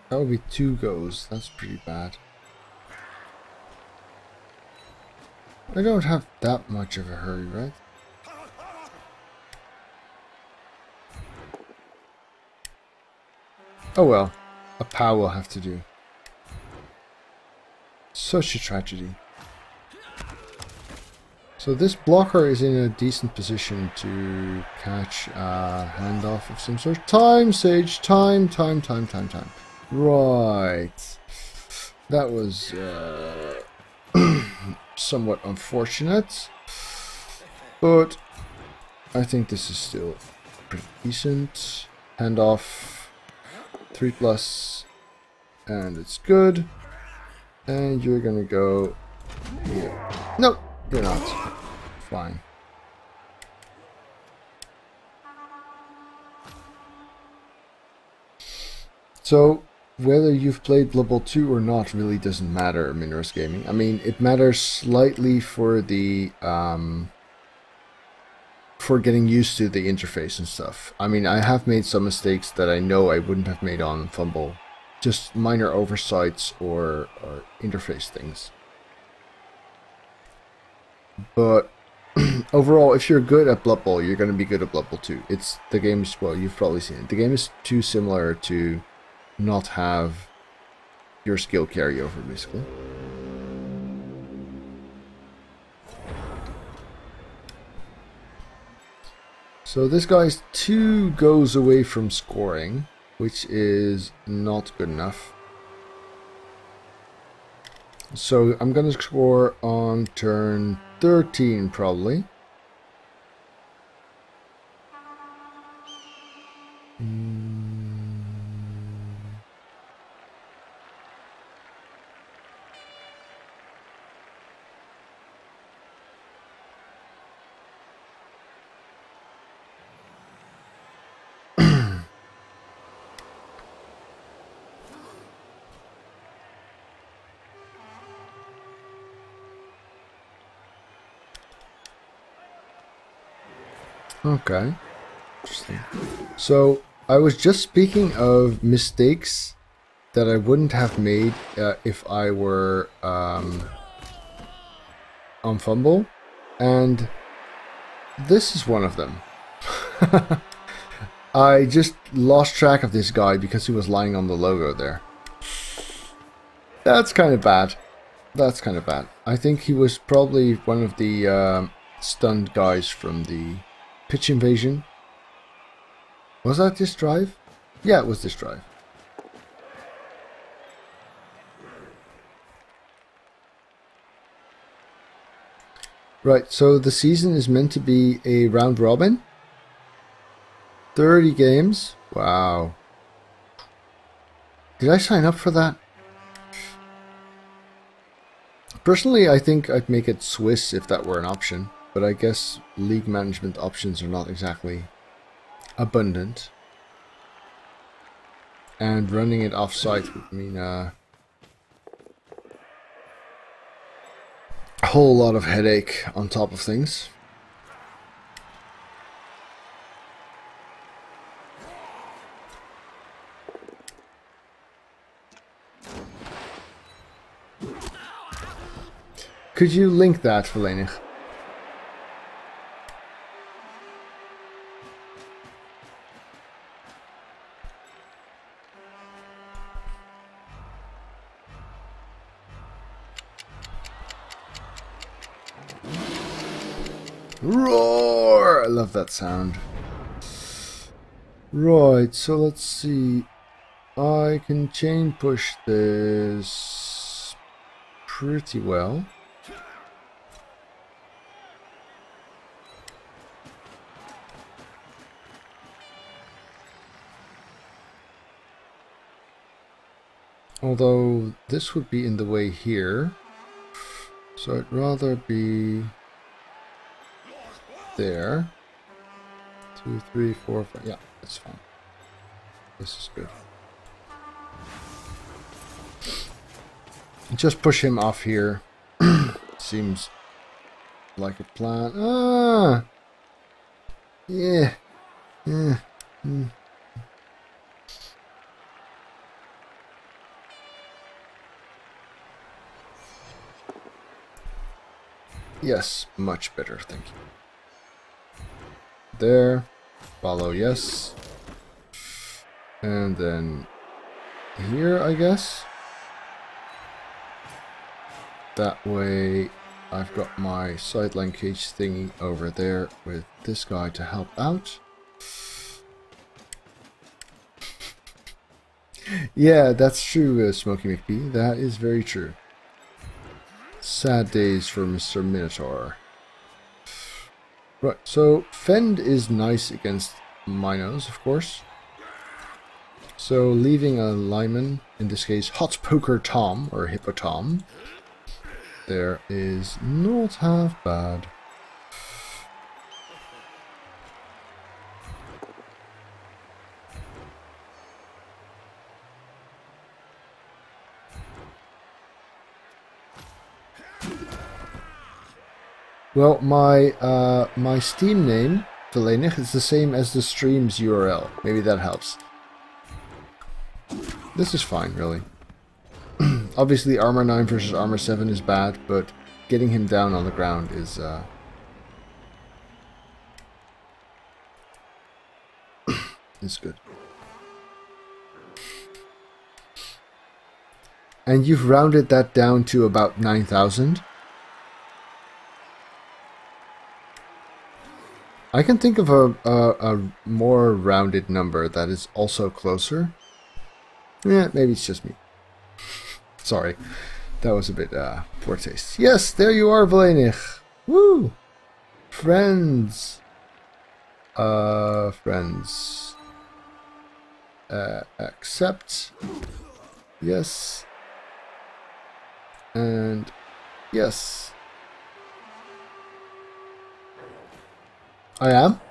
That would be 2 goes. That's pretty bad. I don't have that much of a hurry, right? Oh well. A POW will have to do. Such a tragedy. So this blocker is in a decent position to catch a handoff of some sort. Time, Sage. Time. Right. That was somewhat unfortunate. But I think this is still pretty decent. Handoff. 3+. And it's good. And you're gonna go here. Nope, you're not. Fine. So, whether you've played Blood Bowl 2 or not really doesn't matter, Minros Gaming. I mean, it matters slightly for the for getting used to the interface and stuff. I mean, I have made some mistakes that I know I wouldn't have made on Fumble. Just minor oversights or interface things. But overall, if you're good at Blood Bowl, you're going to be good at Blood Bowl 2. It's the game's, well, you've probably seen it. The game is too similar to not have your skill carryover, basically. So this guy's 2 goes away from scoring, which is not good enough. So I'm going to score on turn 13 probably. Okay. Interesting. So I was just speaking of mistakes that I wouldn't have made if I were on fumble, and this is one of them. I just lost track of this guy because he was lying on the logo there. That's kind of bad. That's kind of bad. I think he was probably one of the stunned guys from the pitch invasion. Was that this drive? Yeah, it was this drive. Right, so the season is meant to be a round robin. 30 games. Wow. Did I sign up for that? Personally, I think I'd make it Swiss if that were an option. But I guess league management options are not exactly abundant. And running it off-site would mean a whole lot of headache on top of things. Could you link that, Verlenig? Roar! I love that sound. Right, so let's see. I can chain push this pretty well. Although this would be in the way here, so I'd rather be there. 2, 3, 4, 5. Yeah, that's fine. This is good. Just push him off here. Seems like a plan. Ah! Yeah. Yeah. Mm. Yes, much better, thank you. There. Follow, yes. And then here, I guess. That way I've got my sideline cage thingy over there with this guy to help out. Yeah, that's true, Smokey McPhee. That is very true. Sad days for Mr. Minotaur. Right, so Fend is nice against Minos, of course. So leaving a lineman, in this case Hot Poker Tom, or Hippo Tom, there is not half bad. Well, my Steam name, Verlenig, is the same as the stream's URL. Maybe that helps. This is fine, really. Obviously, Armor 9 versus Armor 7 is bad, but getting him down on the ground is good. And you've rounded that down to about 9,000. I can think of a more rounded number that is also closer. Yeah, maybe it's just me. Sorry, that was a bit poor taste. Yes, there you are, Verlenig. Woo! Friends. Friends. Accept. Yes. And yes. I am?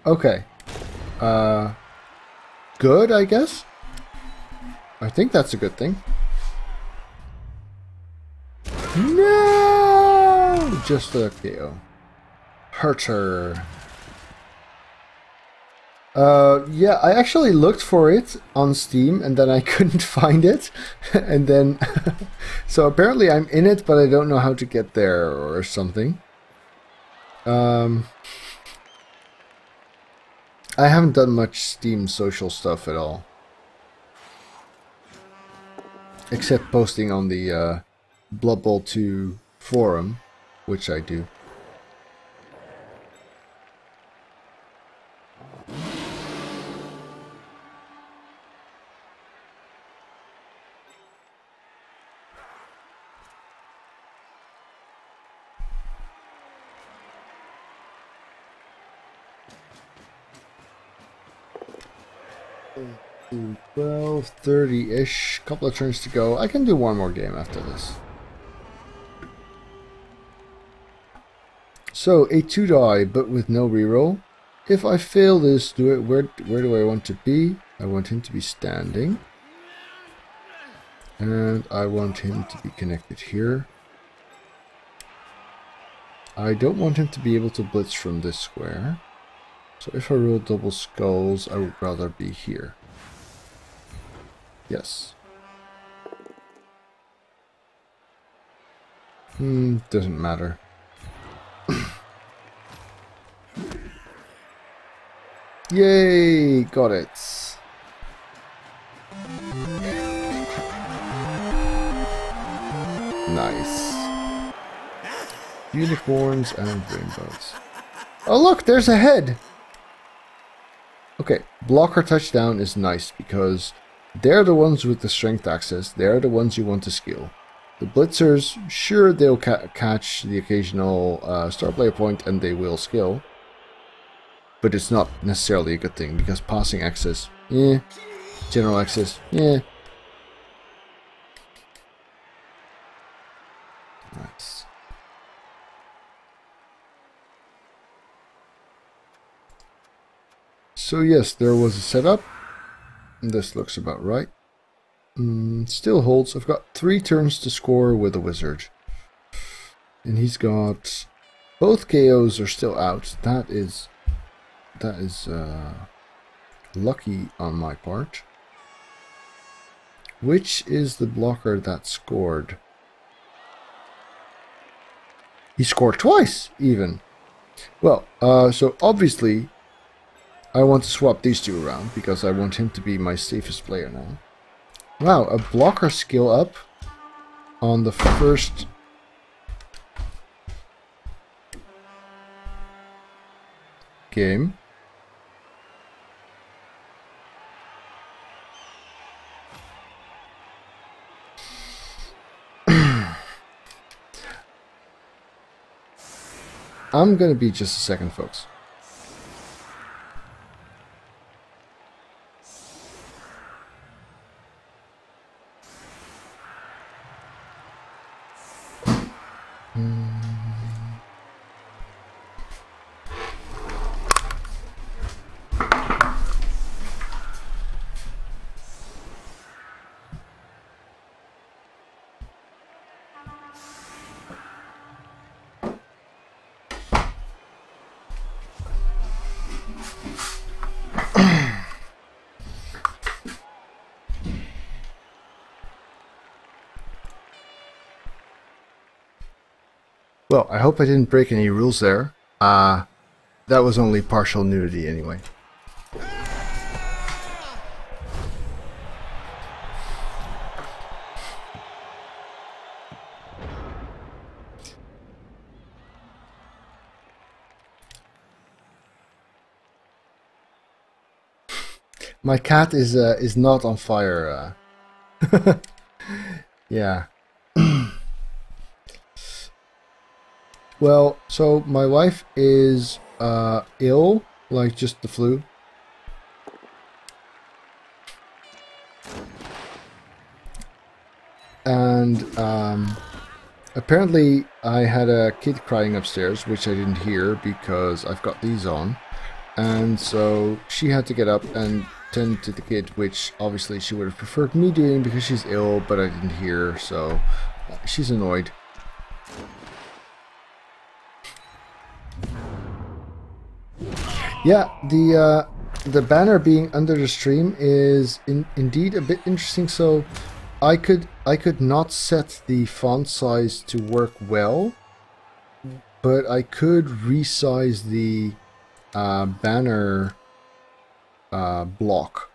Okay. Good, I guess? I think that's a good thing. No! Just a KO. Hurt her. Yeah, I actually looked for it on Steam and then I couldn't find it. And then... so apparently I'm in it, but I don't know how to get there or something. I haven't done much Steam social stuff at all. Except posting on the Blood Bowl 2 forum, which I do. To 12:30-ish, couple of turns to go. I can do one more game after this. So a 2-die, but with no reroll. If I fail this, where do I want to be? I want him to be standing, and I want him to be connected here. I don't want him to be able to blitz from this square. So if I roll double skulls, I would rather be here. Yes. Doesn't matter. Yay! Got it. Nice. Unicorns and rainbows. Oh look, there's a head! Okay, blocker touchdown is nice because they're the ones with the strength access. They're the ones you want to skill. The blitzers, sure, they'll catch the occasional star player point and they will skill. But it's not necessarily a good thing because passing access, yeah. General access, yeah. Nice. So yes, there was a setup. This looks about right. Still holds. I've got 3 turns to score with a wizard. And he's got... both KOs are still out. That is lucky on my part. Which is the blocker that scored? He scored twice, even. Well, so obviously... I want to swap these two around because I want him to be my safest player now. Wow, a blocker skill up on the first game. I'm gonna be just a second, folks. Well, I hope I didn't break any rules there. That was only partial nudity anyway. My cat is not on fire. Yeah. Well, so my wife is ill, like just the flu. And apparently I had a kid crying upstairs, which I didn't hear because I've got these on. And so she had to get up and tend to the kid, which obviously she would have preferred me doing because she's ill, but I didn't hear, so she's annoyed. Yeah, the banner being under the stream is indeed a bit interesting. So I could not set the font size to work well, but I could resize the banner block.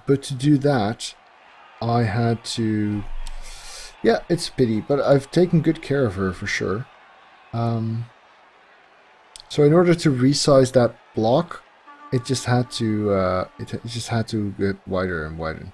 But to do that, I had to... Yeah, it's a pity, but I've taken good care of her for sure. So in order to resize that block, it just had to get wider and wider.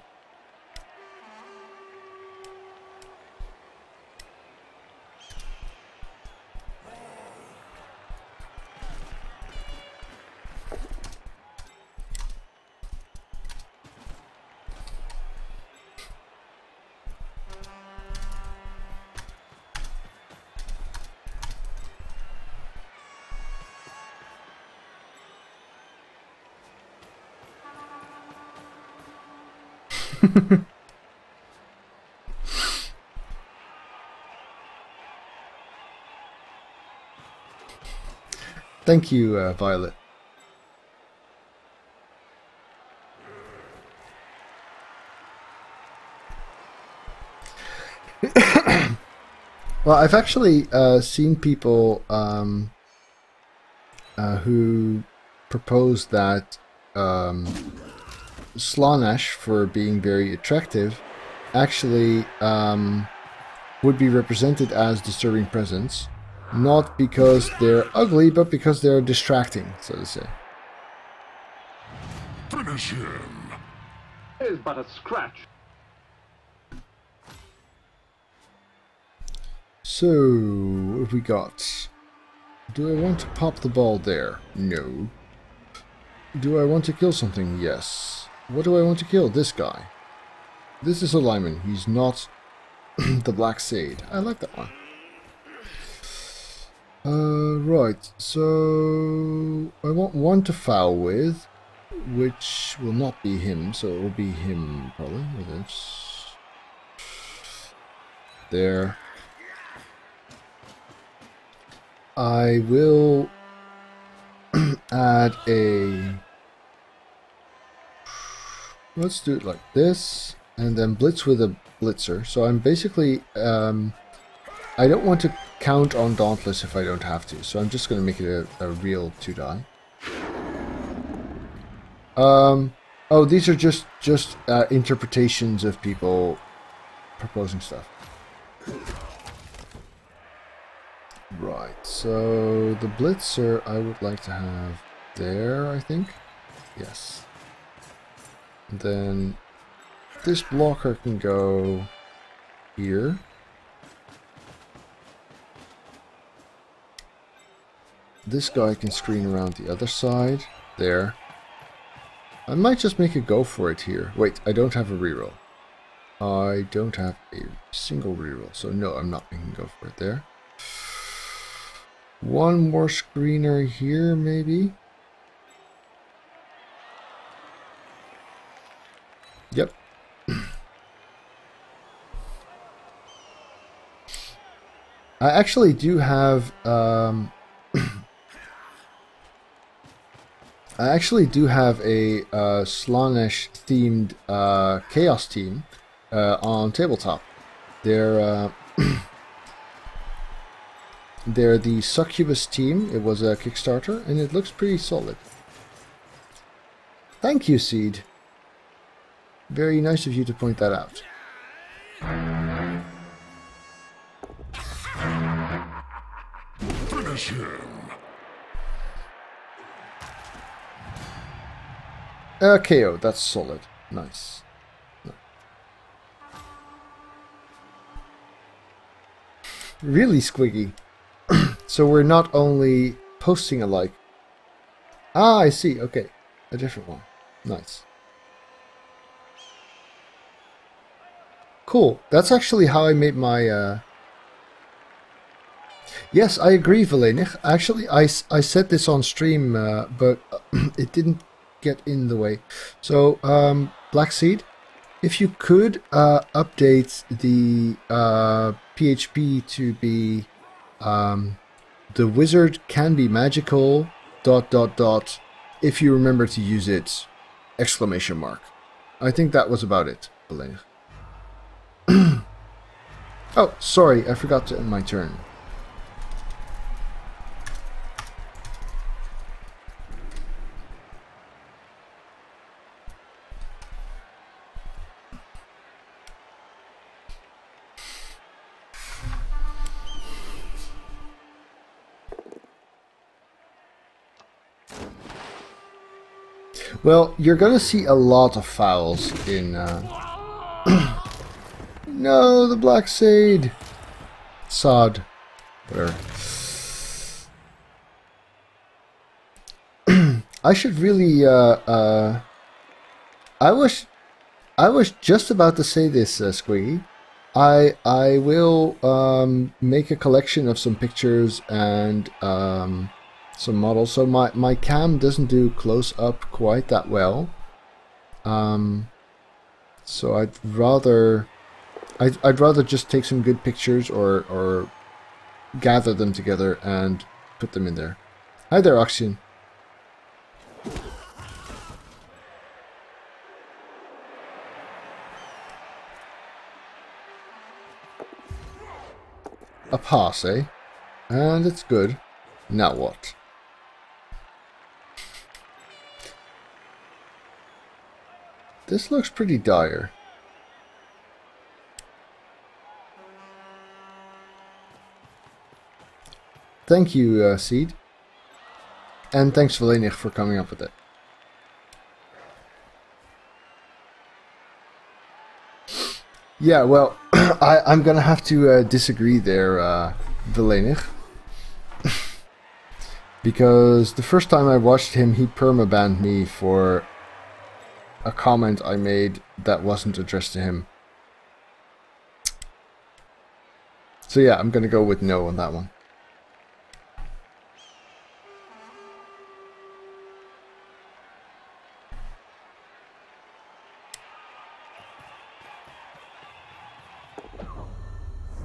Thank you, Violet. Well, I've actually seen people who propose that Slaanesh, for being very attractive, actually would be represented as disturbing presence, not because they're ugly, but because they're distracting, so to say. Finish him. It is but a scratch. So, what have we got? Do I want to pop the ball there? No. Do I want to kill something? Yes. What do I want to kill? This guy. This is a lineman. He's not the Black Sade. I like that one. Right. So, I want one to foul with, which will not be him, so it will be him probably with this. There. I will add a... Let's do it like this, and then blitz with a blitzer. So I'm basically... I don't want to count on Dauntless if I don't have to, so I'm just going to make it a real 2-die. Oh, these are just interpretations of people proposing stuff. Right, so the blitzer I would like to have there, I think. Yes. And then this blocker can go here. This guy can screen around the other side. There. I might just make a go for it here. Wait, I don't have a reroll. I don't have a single reroll, so no, I'm not making a go for it there. One more screener here, maybe? Yep. I actually do have I actually do have a Slaanesh themed Chaos team on tabletop. They're they're the Succubus team. It was a Kickstarter and it looks pretty solid. Thank you, Seed. Very nice of you to point that out. Finish him. KO, that's solid. Nice. No. Really squiggy. So we're not only posting a like. Ah, I see. Okay. A different one. Nice. Cool. That's actually how I made my... Yes, I agree, Valenich. Actually, I said this on stream, but it didn't get in the way. So, Black Seed, if you could update the PHP to be the wizard can be magical ... if you remember to use it, exclamation mark. I think that was about it, Elaine. Oh, sorry, I forgot to end my turn. Well, you're gonna see a lot of fouls in... No, the Black Sade! Sod. Whatever. I should really, I was just about to say this, Squiggy. I will make a collection of some pictures and some models. So my cam doesn't do close up quite that well. So I'd rather just take some good pictures or gather them together and put them in there. Hi there, Oxygen. A pass, eh? And it's good. Now what? This looks pretty dire. Thank you, Seed. And thanks, Valenich, for coming up with it. Yeah, well, I'm gonna have to disagree there, Valenich. Because the first time I watched him, he permabanned me for a comment I made that wasn't addressed to him. So yeah, I'm gonna go with no on that one.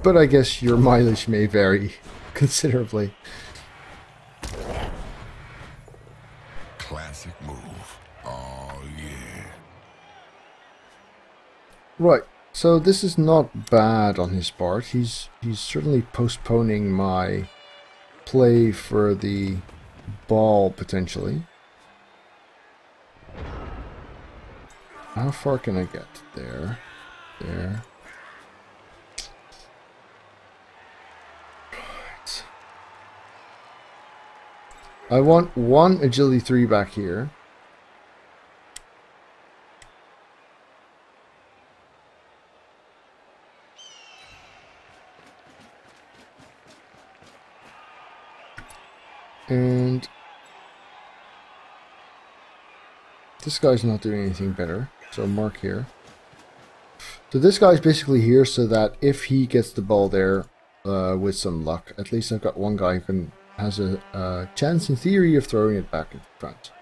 But I guess your mileage may vary considerably. Classic move. Oh, yeah. Right, so this is not bad on his part. He's certainly postponing my play for the ball, potentially. How far can I get? There. There. Right. I want one agility 3 back here. And this guy's not doing anything better, so mark here. So this guy's basically here so that if he gets the ball there with some luck, at least I've got one guy who has a chance in theory of throwing it back in front.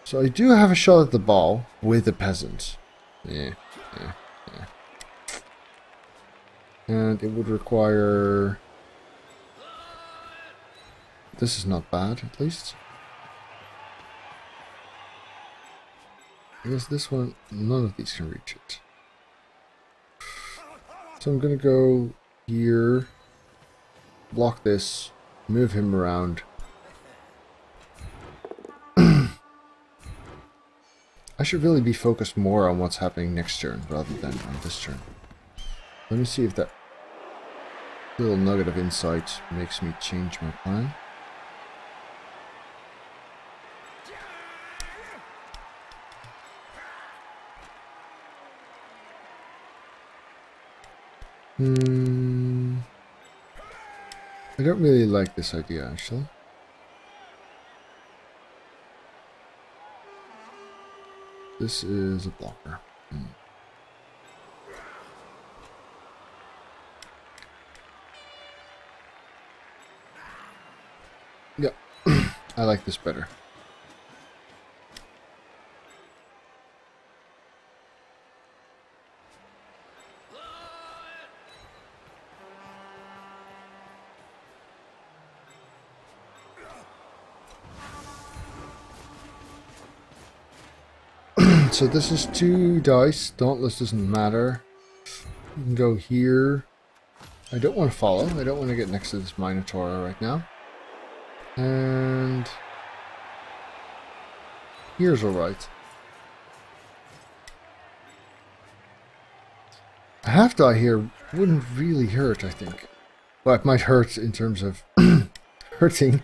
So I do have a shot at the ball with the peasant. Yeah. And it would require... This is not bad, at least. I guess this one, none of these can reach it. So I'm gonna go here, block this, move him around. I should really be focused more on what's happening next turn rather than on this turn. Let me see if that little nugget of insight makes me change my plan. I don't really like this idea, actually. This is a blocker. Yeah, I like this better. so this is 2 dice. Dauntless doesn't matter. You can go here. I don't want to follow. I don't want to get next to this Minotaur right now. And here's alright. A half die here wouldn't really hurt, I think. Well, it might hurt in terms of hurting.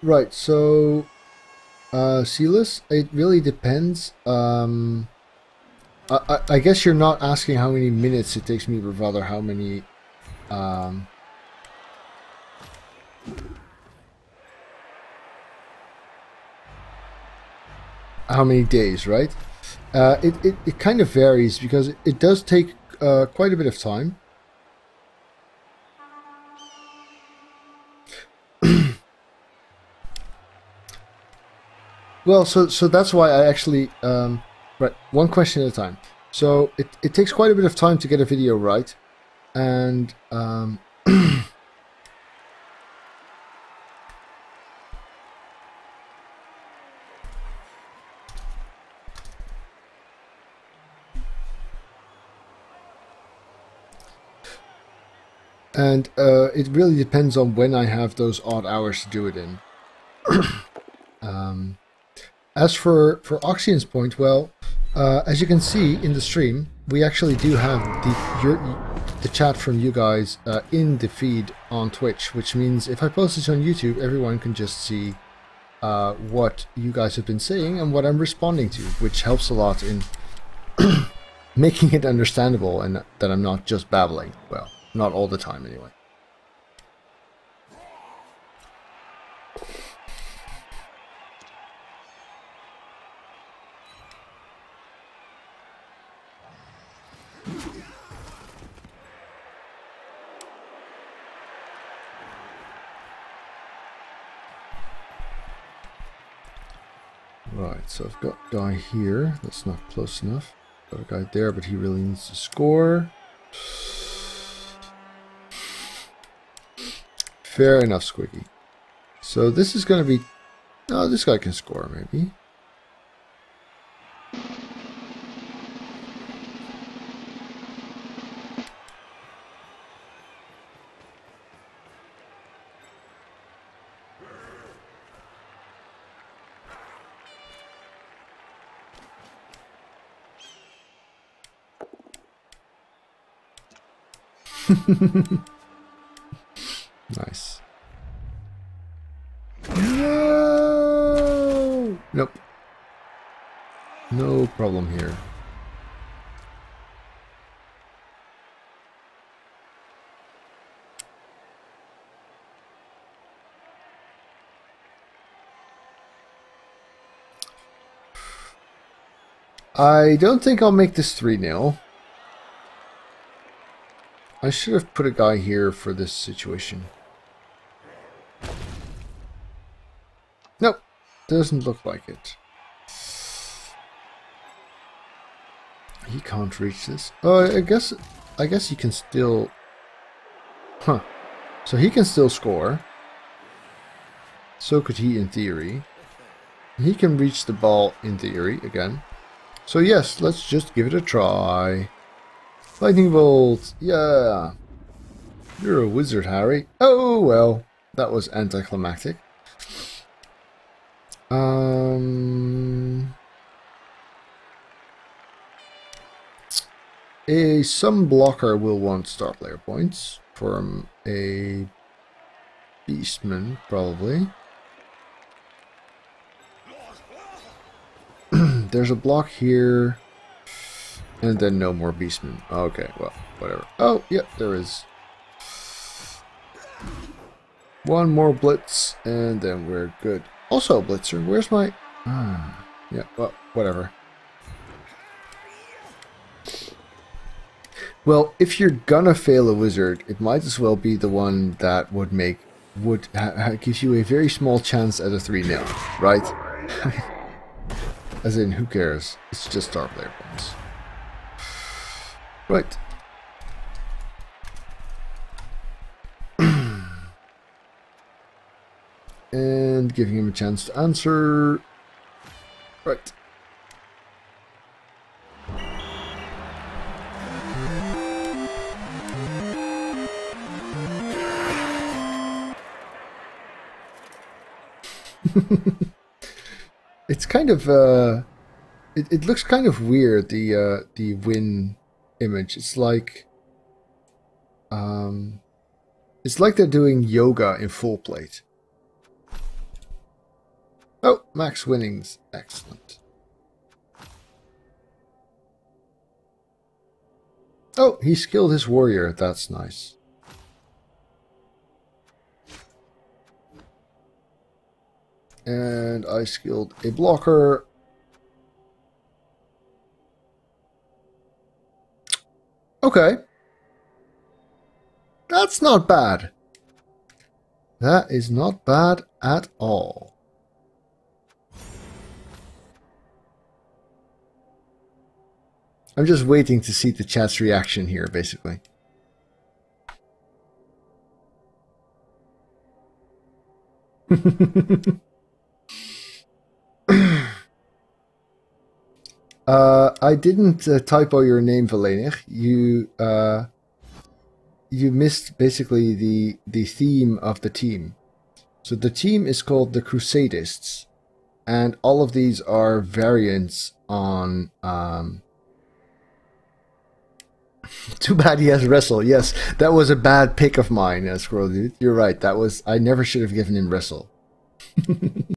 Right, so Silas, it really depends. I guess you're not asking how many minutes it takes me, but rather how many how many days, right? It kind of varies because it does take quite a bit of time. Well, so that's why I actually right, one question at a time. So it takes quite a bit of time to get a video right, and it really depends on when I have those odd hours to do it in. As for Oxion's point, well, as you can see in the stream, we actually do have the chat from you guys in the feed on Twitch, which means if I post this on YouTube, everyone can just see what you guys have been saying and what I'm responding to, which helps a lot in making it understandable and that I'm not just babbling. Well, not all the time anyway. Right, so I've got a guy here. That's not close enough. Got a guy there, but he really needs to score. Fair enough, Squiggy. So this is going to be... Oh, this guy can score, maybe. Nice. No! Nope. No problem here. I don't think I'll make this 3-0. I should have put a guy here for this situation. Nope, doesn't look like it. He can't reach this. Oh, I guess he can still... Huh. So he can still score. So could he in theory. He can reach the ball in theory again. So yes, let's just give it a try. Lightning bolt! Yeah! You're a wizard, Harry. Oh, well. That was anticlimactic. Some blocker will want start player points from a beastman, probably. There's a block here. And then no more beastmen. Okay, well, whatever. Oh, yep, there is. One more blitz, and then we're good. Also, blitzer, where's my... yeah, well, whatever. Well, if you're gonna fail a wizard, it might as well be the one that would give you a very small chance at a 3-0, right? As in, who cares? It's just star player points. Right. And giving him a chance to answer. Right. It's kind of it looks kind of weird, the win image. It's like they're doing yoga in full plate. Oh, max winnings. Excellent. Oh, he skilled his warrior. That's nice. And I skilled a blocker. Okay. That's not bad. That is not bad at all. I'm just waiting to see the chat's reaction here, basically. I didn't typo your name, Valenich. You missed basically the theme of the team. So the team is called the Crusadists, and all of these are variants on. Too bad he has wrestle. Yes, that was a bad pick of mine, Squirrel Dude. You're right. I never should have given him wrestle.